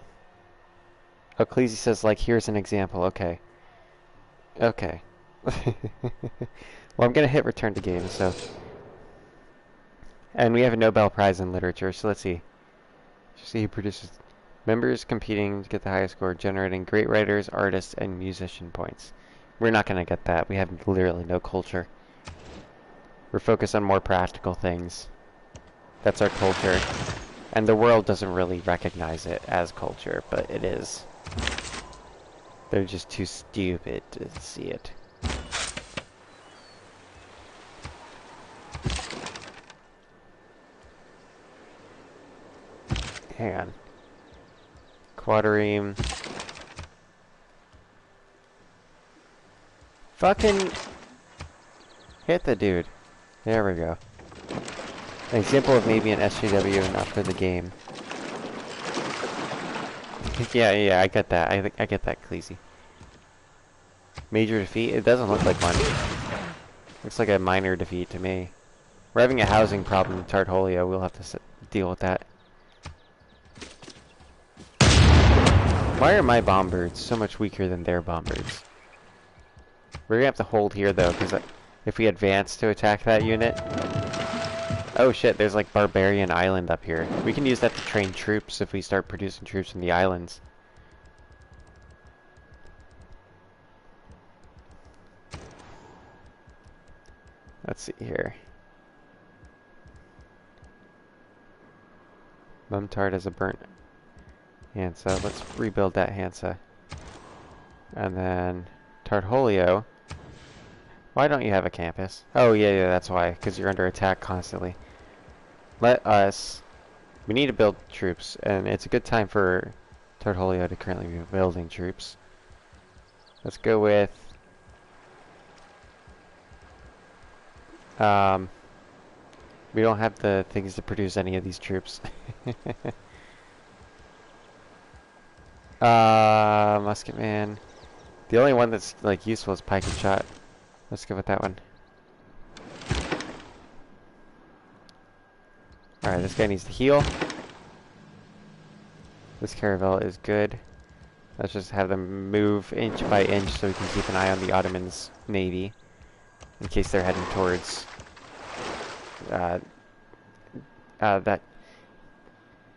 Speaker 1: Oh, Cleasy says, like, here's an example. Okay. Okay. Well, I'm gonna hit return to game, so... And we have a Nobel Prize in Literature, so let's see. See who produces... Members competing to get the highest score, generating great writers, artists, and musician points. We're not gonna get that. We have literally no culture. We're focused on more practical things. That's our culture. And the world doesn't really recognize it as culture, but it is. They're just too stupid to see it. Hang on. Quadrireme. Fucking hit the dude. There we go. An example of maybe an SJW and not for the game. Yeah, I get that. I get that, Cleasy. Major defeat? It doesn't look like one. Looks like a minor defeat to me. We're having a housing problem in Tartolio. We'll have to deal with that. Why are my bombbirds so much weaker than their bombbirds? We're gonna have to hold here though, because if we advance to attack that unit... Oh shit, there's like Barbarian Island up here. We can use that to train troops if we start producing troops in the islands. Let's see here. Mumtard has a burnt Hansa. Let's rebuild that Hansa. And then Tartolio. Why don't you have a campus? Oh yeah, that's why. Because you're under attack constantly. Let us... We need to build troops, and it's a good time for Tartolio to currently be building troops. Let's go with... we don't have the things to produce any of these troops. Musketman. The only one that's like useful is pike and shot. Let's go with that one. Alright, this guy needs to heal. This caravel is good. Let's just have them move inch by inch so we can keep an eye on the Ottomans' navy. In case they're heading towards... that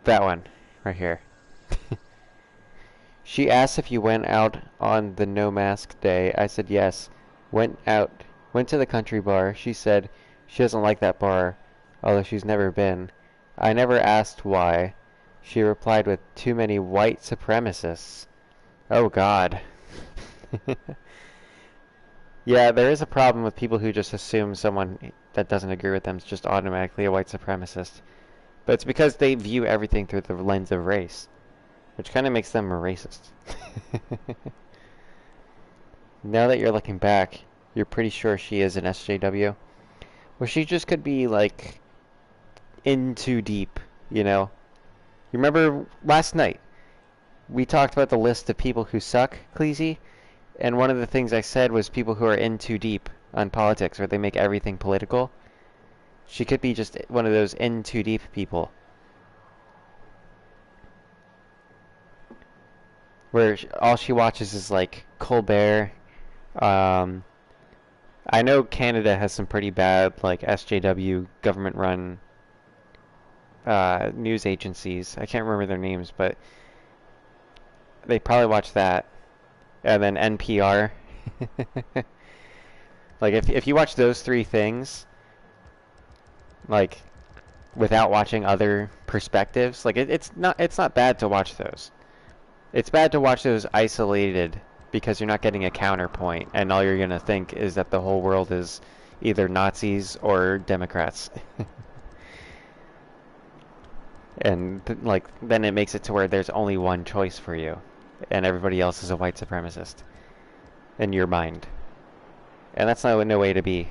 Speaker 1: one. Right here. She asked if you went out on the no mask day. I said yes. Went to the country bar. She said she doesn't like that bar, although she's never been. I never asked why. She replied with too many white supremacists. Oh god. Yeah, there is a problem with people who just assume someone that doesn't agree with them is just automatically a white supremacist. But it's because they view everything through the lens of race, which kind of makes them a racist. Now that you're looking back, you're pretty sure she is an SJW? Well, she just could be, like, in too deep, you know? You remember last night, we talked about the list of people who suck, Cleasy? And one of the things I said was people who are in too deep on politics, where they make everything political. She could be just one of those in too deep people. Where all she watches is like Colbert, I know Canada has some pretty bad, like, SJW government-run news agencies. I can't remember their names, but they probably watch that. And then NPR. Like, if you watch those three things, like, without watching other perspectives, like, it's not bad to watch those. It's bad to watch those isolated because you're not getting a counterpoint, and all you're gonna think is that the whole world is either Nazis or Democrats. And like then it makes it to where there's only one choice for you, and everybody else is a white supremacist in your mind. And that's not no way to be.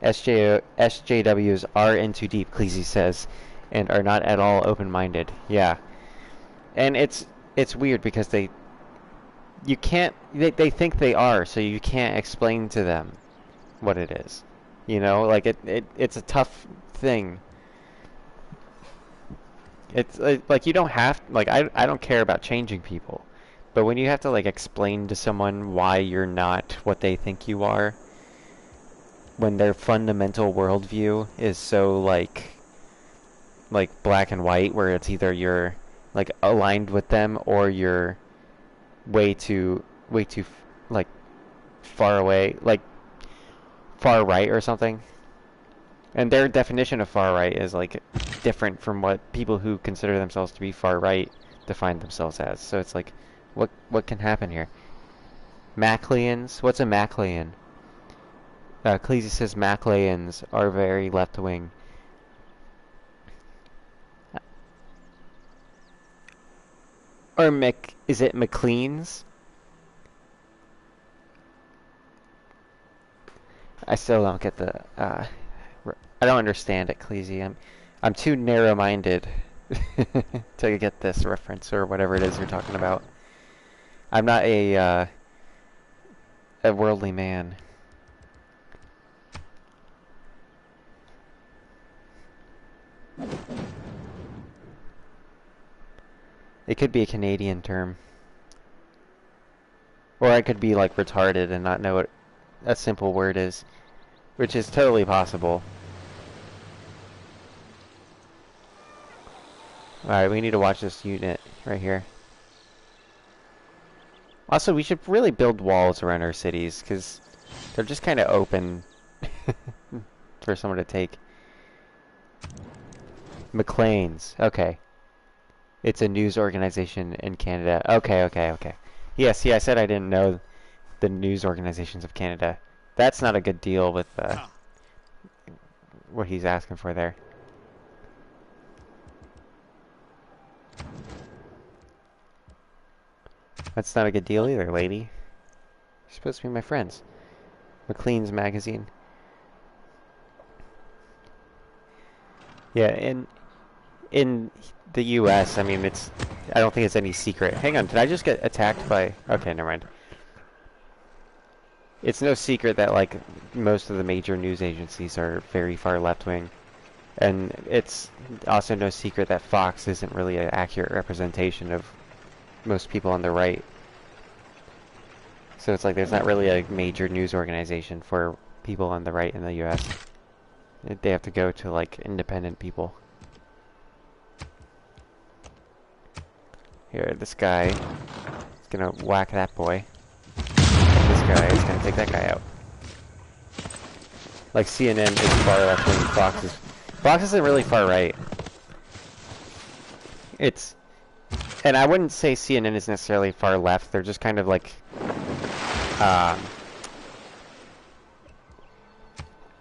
Speaker 1: SJWs are in too deep, Cleese says, and are not at all open-minded. Yeah. And it's weird because they think they are, so you can't explain to them what it is. You know, like it's a tough thing. It's like you don't have, like, I don't care about changing people, but when you have to like explain to someone why you're not what they think you are, when their fundamental worldview is so like black and white, where it's either you're like aligned with them or you're way too like far away, like far right or something. And their definition of far right is like different from what people who consider themselves to be far right define themselves as. So it's like, what can happen here? Macleans? What's a Maclean? Cleese says Macleans are very left wing. Or is it McLeans? I still don't get the I don't understand it, Cleese. I'm too narrow-minded to get this reference or whatever it is you're talking about. I'm not a worldly man. It could be a Canadian term. Or I could be like retarded and not know what a simple word is, which is totally possible. Alright, we need to watch this unit right here. Also, we should really build walls around our cities, because they're just kind of open for someone to take. Maclean's. Okay. It's a news organization in Canada. Okay. Yes, I said I didn't know the news organizations of Canada. That's not a good deal with what he's asking for there. That's not a good deal either, lady. You're supposed to be my friends. Maclean's magazine. Yeah, in the U.S., I mean, I don't think it's any secret. Hang on, did I just get attacked by... Okay, never mind. It's no secret that, like, most of the major news agencies are very far left-wing. And it's also no secret that Fox isn't really an accurate representation of most people on the right. So it's like there's not really a major news organization for people on the right in the U.S. They have to go to, like, independent people. Here, this guy is gonna whack that boy. And this guy is gonna take that guy out. Like, CNN is far left wing, Fox isn't really far right. And I wouldn't say CNN is necessarily far left, they're just kind of like,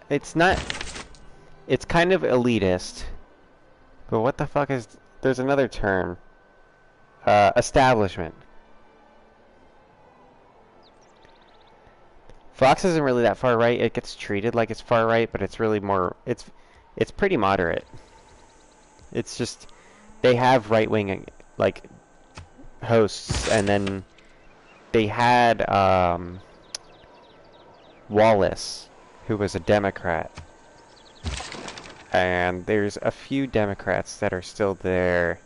Speaker 1: it's kind of elitist, but what the fuck there's another term. Establishment. Fox isn't really that far right. It gets treated like it's far right, but it's really more, it's pretty moderate. It's just, they have right-wing, like, hosts, and then they had, Wallace, who was a Democrat. And there's a few Democrats that are still there,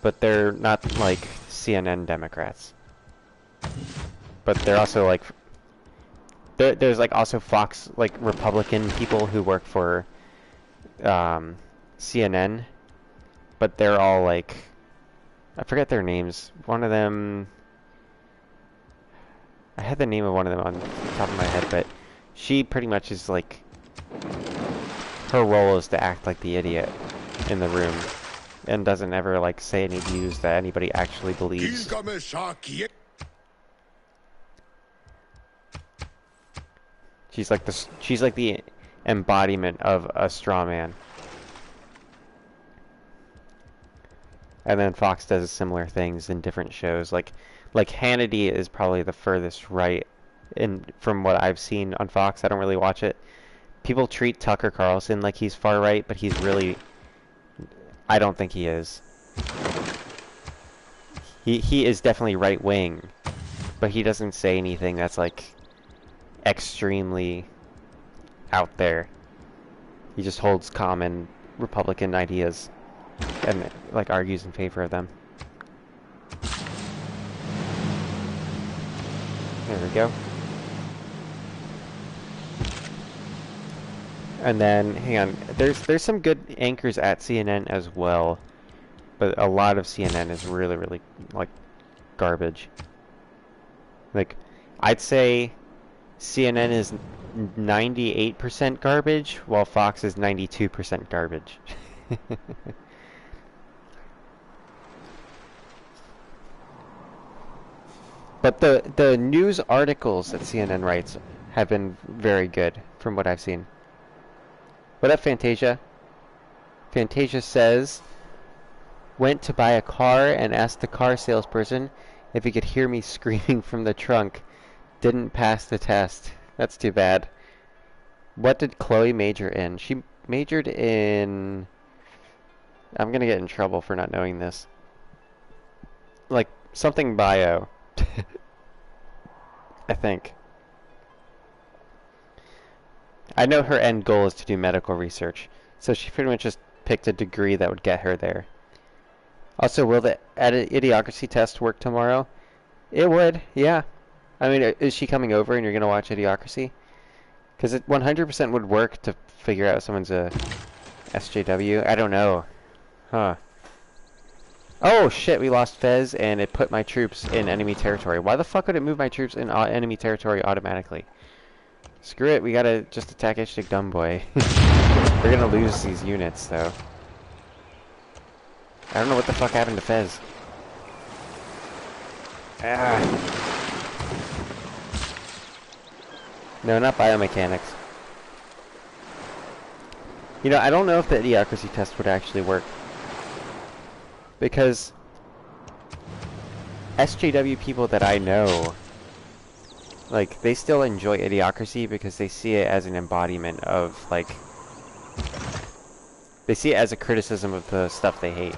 Speaker 1: but they're not like CNN Democrats. But they're also like, there's like also Fox, like Republican people who work for CNN, but they're all like, I forget their names. One of them, I had the name of one of them on the top of my head, but she pretty much is like, her role is to act like the idiot in the room and doesn't ever like say any views that anybody actually believes. She's like the embodiment of a straw man. And then Fox does similar things in different shows. Like Hannity is probably the furthest right in from what I've seen on Fox. I don't really watch it. People treat Tucker Carlson like he's far right, but he's really, I don't think he is. He is definitely right wing, but he doesn't say anything that's like extremely out there. He just holds common Republican ideas and like argues in favor of them. There we go. And then, hang on, there's some good anchors at CNN as well, but a lot of CNN is really, really, like, garbage. Like, I'd say CNN is 98% garbage, while Fox is 92% garbage. But the news articles that CNN writes have been very good, from what I've seen. What up, Fantasia? Fantasia says, went to buy a car and asked the car salesperson if he could hear me screaming from the trunk. Didn't pass the test. That's too bad. What did Chloe major in? She majored in... I'm gonna get in trouble for not knowing this. Like, something bio. I think. I know her end goal is to do medical research, so she pretty much just picked a degree that would get her there. Also, will the Idiocracy test work tomorrow? It would, yeah. I mean, is she coming over and you're going to watch Idiocracy? Because it 100% would work to figure out if someone's a SJW. I don't know. Huh. Oh, shit, we lost Fez, and it put my troops in enemy territory. Why the fuck would it move my troops in enemy territory automatically? Screw it, we gotta just attack Ishtik Dumbboy. We're gonna lose these units, though. I don't know what the fuck happened to Fez. Ah. No, not biomechanics. You know, I don't know if the Idiocracy test would actually work. Because SJW people that I know, like, they still enjoy Idiocracy because they see it as an embodiment of, like, they see it as a criticism of the stuff they hate.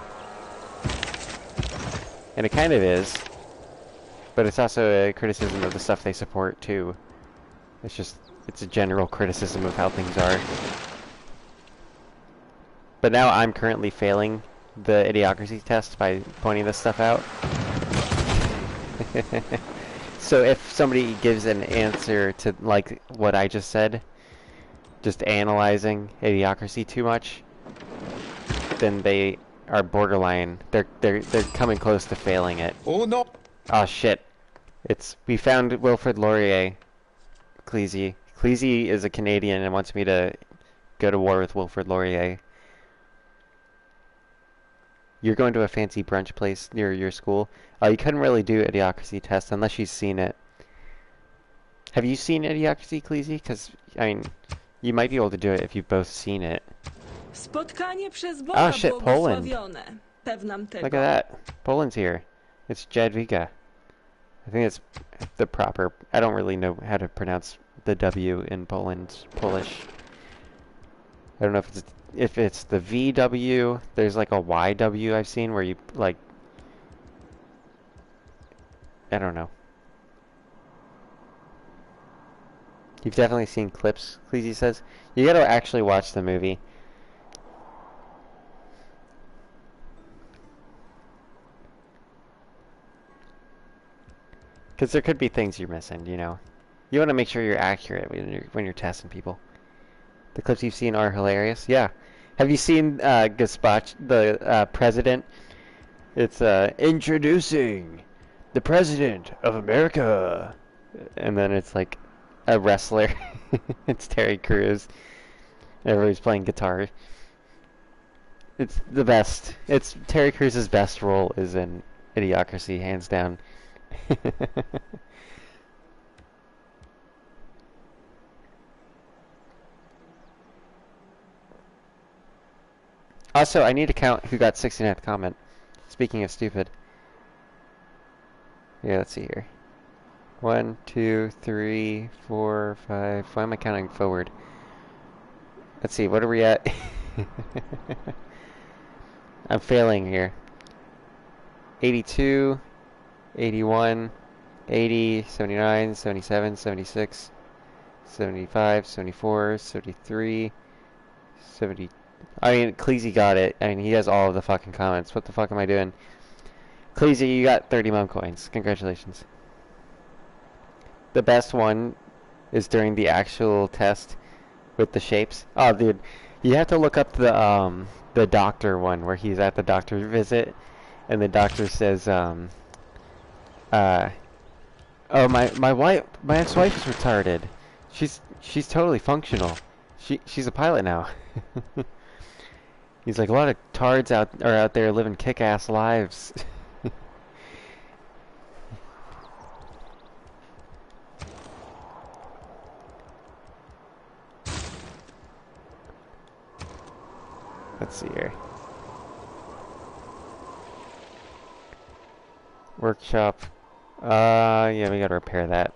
Speaker 1: And it kind of is, but it's also a criticism of the stuff they support, too. It's just, it's a general criticism of how things are. But now I'm currently failing the Idiocracy test by pointing this stuff out. So if somebody gives an answer to, like, what I just said, just analyzing Idiocracy too much, then they are borderline. They're coming close to failing it.
Speaker 2: Oh no!
Speaker 1: Oh shit! We found Wilfrid Laurier. Cleese. Cleese is a Canadian and wants me to go to war with Wilfrid Laurier. You're going to a fancy brunch place near your school. You couldn't really do Idiocracy test unless you've seen it. Have you seen Idiocracy, Cleese? Because, I mean, you might be able to do it if you've both seen it.
Speaker 4: Spotkanie przez Boga
Speaker 1: Oh shit, Poland.
Speaker 4: błogosławione. Pewnam tego.
Speaker 1: Look at that. Poland's here. It's Jadwiga. I think it's the proper... I don't really know how to pronounce the W in Polish. I don't know if it's the VW. There's like a YW I've seen where you, like... I don't know. You've definitely seen clips, Cleese says. You gotta actually watch the movie. Because there could be things you're missing, you know. You want to make sure you're accurate when you're testing people. The clips you've seen are hilarious. Yeah. Have you seen Gaspach, the president? It's introducing the president of America, and then it's like a wrestler. It's Terry Crews. Everybody's playing guitar. It's the best. It's Terry Crews' best role is in Idiocracy, hands down. Also, I need to count who got 69th comment. Speaking of stupid. Yeah, let's see here. 1, 2, 3, 4, 5. Why am I counting forward? Let's see, what are we at? I'm failing here. 82, 81, 80, 79, 77, 76, 75, 74, 73, 70. I mean, Cleasy got it. I mean, he has all of the fucking comments. What the fuck am I doing? Cleasy, you got 30 mum coins. Congratulations. The best one is during the actual test with the shapes. Oh, dude, you have to look up the doctor one where he's at the doctor's visit, and the doctor says, oh, my ex-wife is retarded. She's totally functional. She's a pilot now. He's like, a lot of tards are out there living kick-ass lives. Let's see here. Workshop. Yeah, we gotta repair that.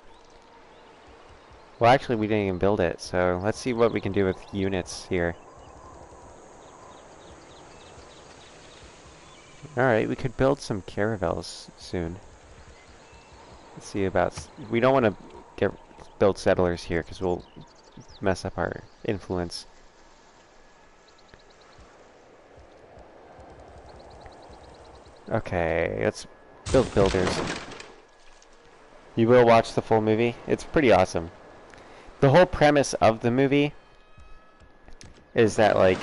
Speaker 1: Well, actually, we didn't even build it, so let's see what we can do with units here. Alright, we could build some caravels soon. Let's see about... We don't want to build settlers here, because we'll mess up our influence. Okay, let's build builders. You will watch the full movie? It's pretty awesome. The whole premise of the movie is that, like,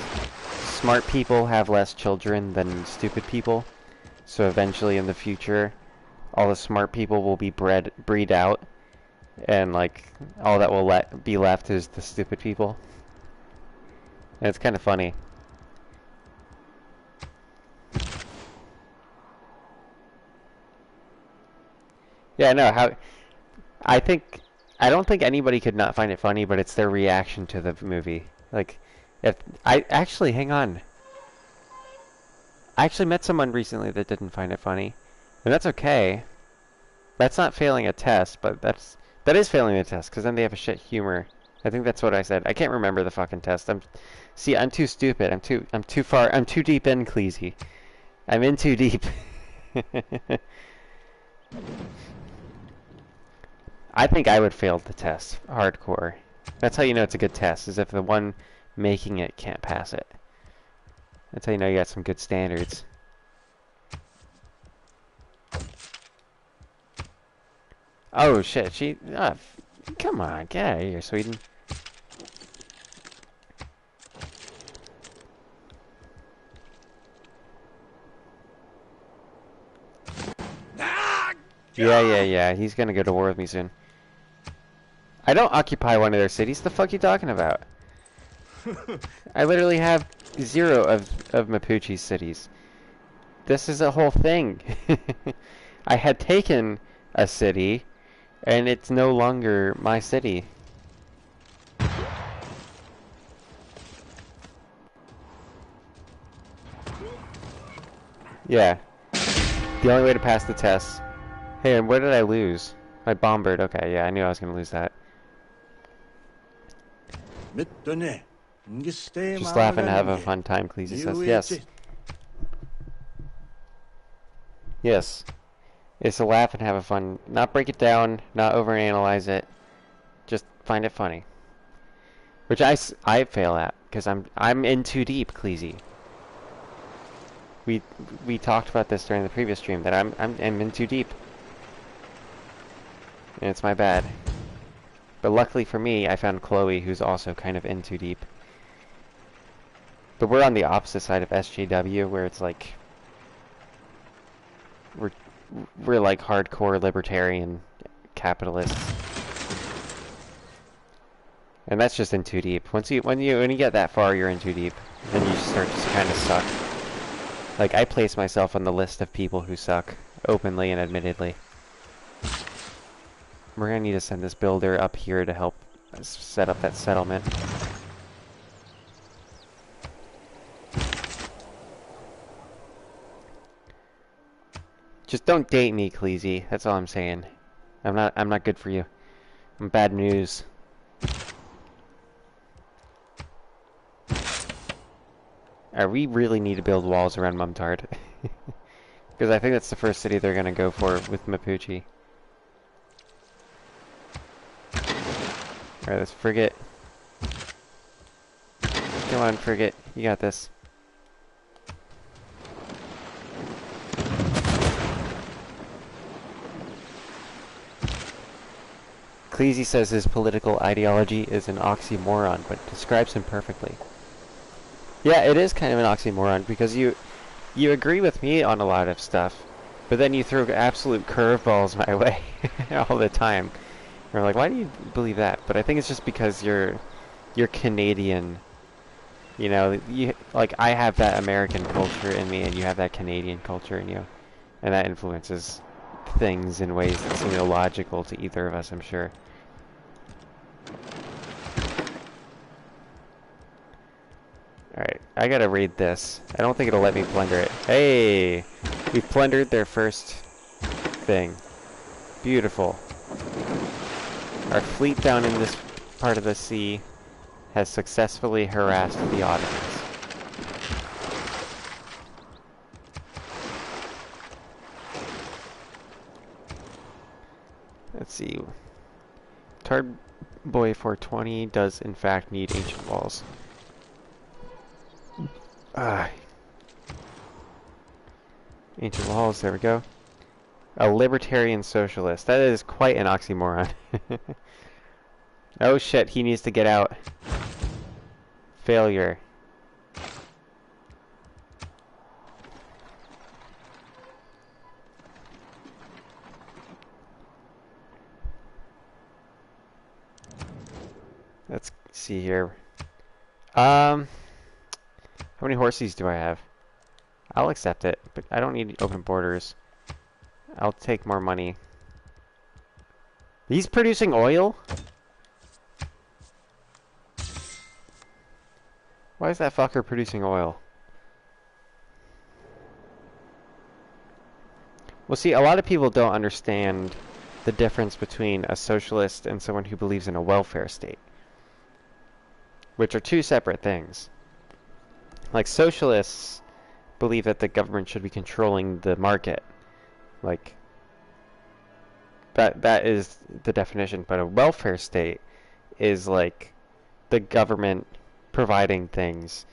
Speaker 1: smart people have less children than stupid people. So eventually in the future, all the smart people will be breed out. And, like, all that will be left is the stupid people. And it's kind of funny. Yeah, no, I don't think anybody could not find it funny, but it's their reaction to the movie. Like, hang on. I actually met someone recently that didn't find it funny. And that's okay. That's not failing a test, but that is failing a test, because then they have a shit humor. I think that's what I said. I can't remember the fucking test. I'm too stupid. I'm too deep in, Cleasy. I'm in too deep. I think I would fail the test hardcore. That's how you know it's a good test, is if the one making it can't pass it. That's how you know you got some good standards. Oh shit, come on, get out of here, Sweden. Yeah, he's gonna go to war with me soon. I don't occupy one of their cities. The fuck you talking about? I literally have 0 of Mapuche's cities. This is a whole thing. I had taken a city, and it's no longer my city. Yeah. The only way to pass the test. Hey, and where did I lose? My bombard. Okay, yeah, I knew I was gonna lose that. Just laugh and have a fun time, Cleasy says. Yes. Yes. It's a laugh and have a fun. Not break it down, not overanalyze it. Just find it funny. Which I fail at, because I'm in too deep, Cleasy. We talked about this during the previous stream, that I'm in too deep. And it's my bad. But luckily for me, I found Chloe, who's also kind of in too deep. But we're on the opposite side of SJW, where it's like we're like hardcore libertarian capitalists. And that's just in too deep. When you get that far, you're in too deep. Then you start to kind of suck. Like, I place myself on the list of people who suck, openly and admittedly. We're gonna need to send this builder up here to help us set up that settlement. Just don't date me, Cleasy. That's all I'm saying. I'm not good for you. I'm bad news. We really need to build walls around Mumtard. Because I think that's the first city they're gonna go for with Mapuche. Alright, let's frigate. Come on, frigate. You got this. Cleasy says his political ideology is an oxymoron, but describes him perfectly. Yeah, it is kind of an oxymoron, because you agree with me on a lot of stuff, but then you throw absolute curveballs my way all the time. You're like, why do you believe that? But I think it's just because you're Canadian. You know, like, I have that American culture in me, and you have that Canadian culture in you. And that influences things in ways that seem illogical to either of us, I'm sure. Alright, I gotta raid this. I don't think it'll let me plunder it. Hey! We plundered their first thing. Beautiful. Our fleet down in this part of the sea has successfully harassed the Ottomans. Let's see. Tard Boy 420 does in fact need ancient walls. Ancient walls, there we go. A libertarian socialist. That is quite an oxymoron. Oh shit, he needs to get out. Failure. Let's see here. How many horses do I have? I'll accept it, but I don't need open borders. I'll take more money. He's producing oil? Why is that fucker producing oil? Well, see, a lot of people don't understand the difference between a socialist and someone who believes in a welfare state, which are two separate things. Like, socialists believe that the government should be controlling the market. Like, that is the definition. But a welfare state is like the government providing things.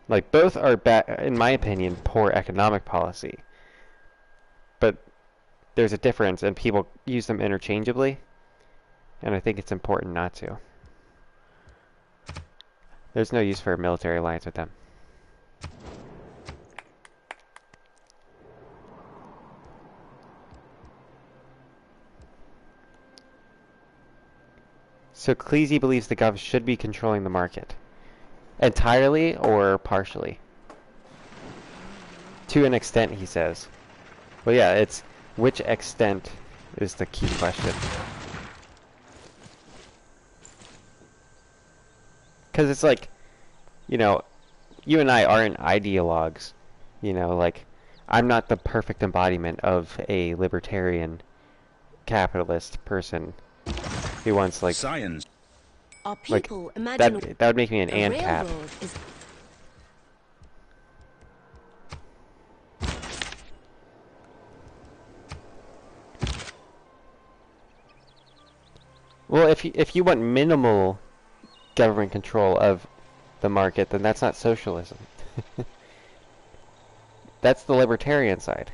Speaker 1: Like, both are in my opinion, poor economic policy. But there's a difference, and people use them interchangeably, and I think it's important not to. There's no use for a military alliance with them. So Cleasy believes the gov should be controlling the market. Entirely or partially? To an extent, he says. Well, yeah, it's which extent is the key question. Because it's like, you know, you and I aren't ideologues. You know, like, I'm not the perfect embodiment of a libertarian capitalist person who wants, like,
Speaker 5: science.
Speaker 6: Our
Speaker 1: like
Speaker 6: people imagine
Speaker 1: that would make me an
Speaker 6: a
Speaker 1: ANCAP.
Speaker 6: railroad is
Speaker 1: Well, if you want minimal government control of the market, then that's not socialism. That's the libertarian side.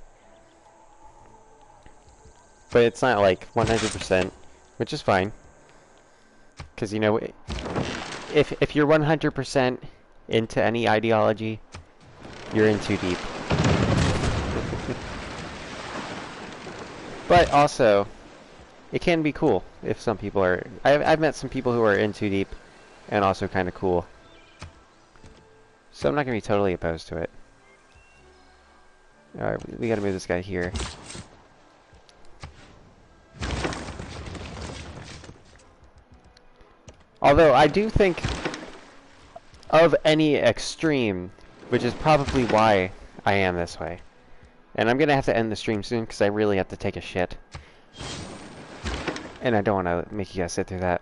Speaker 1: But it's not like 100%, which is fine. Because, you know, if you're 100% into any ideology, you're in too deep. But also, it can be cool if some people are... I've met some people who are in too deep and also kind of cool. So I'm not going to be totally opposed to it. Alright, we gotta move this guy here. Although, I do think of any extreme, which is probably why I am this way. And I'm gonna have to end the stream soon, because I really have to take a shit. And I don't want to make you guys sit through that.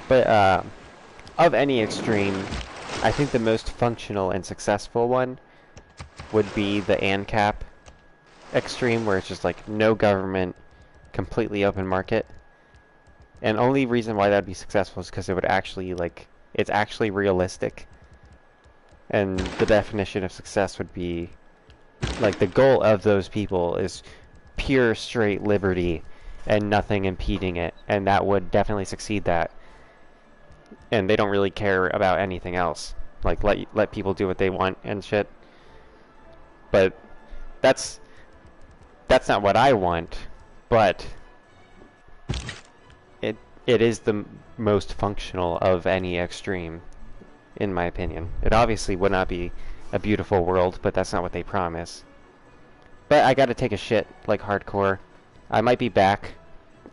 Speaker 1: But, of any extreme, I think the most functional and successful one would be the ANCAP extreme, where it's just like no government, completely open market. And only reason why that'd be successful is because it would actually, like, it's actually realistic. And the definition of success would be, like, the goal of those people is pure, straight liberty and nothing impeding it. And that would definitely succeed that. And they don't really care about anything else. Like, let people do what they want and shit. But that's not what I want. But it is the most functional of any extreme, in my opinion. It obviously would not be a beautiful world, but that's not what they promise. But I gotta take a shit, like, hardcore. I might be back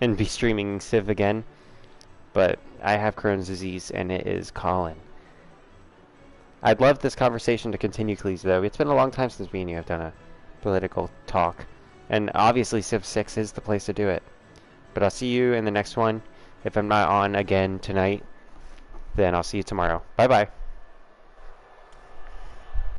Speaker 1: and be streaming Civ again, but I have Crohn's disease and it is calling. I'd love this conversation to continue, Cleese, though. It's been a long time since me and you have done a political talk. And obviously Civ 6 is the place to do it. But I'll see you in the next one. If I'm not on again tonight, then I'll see you tomorrow. Bye-bye.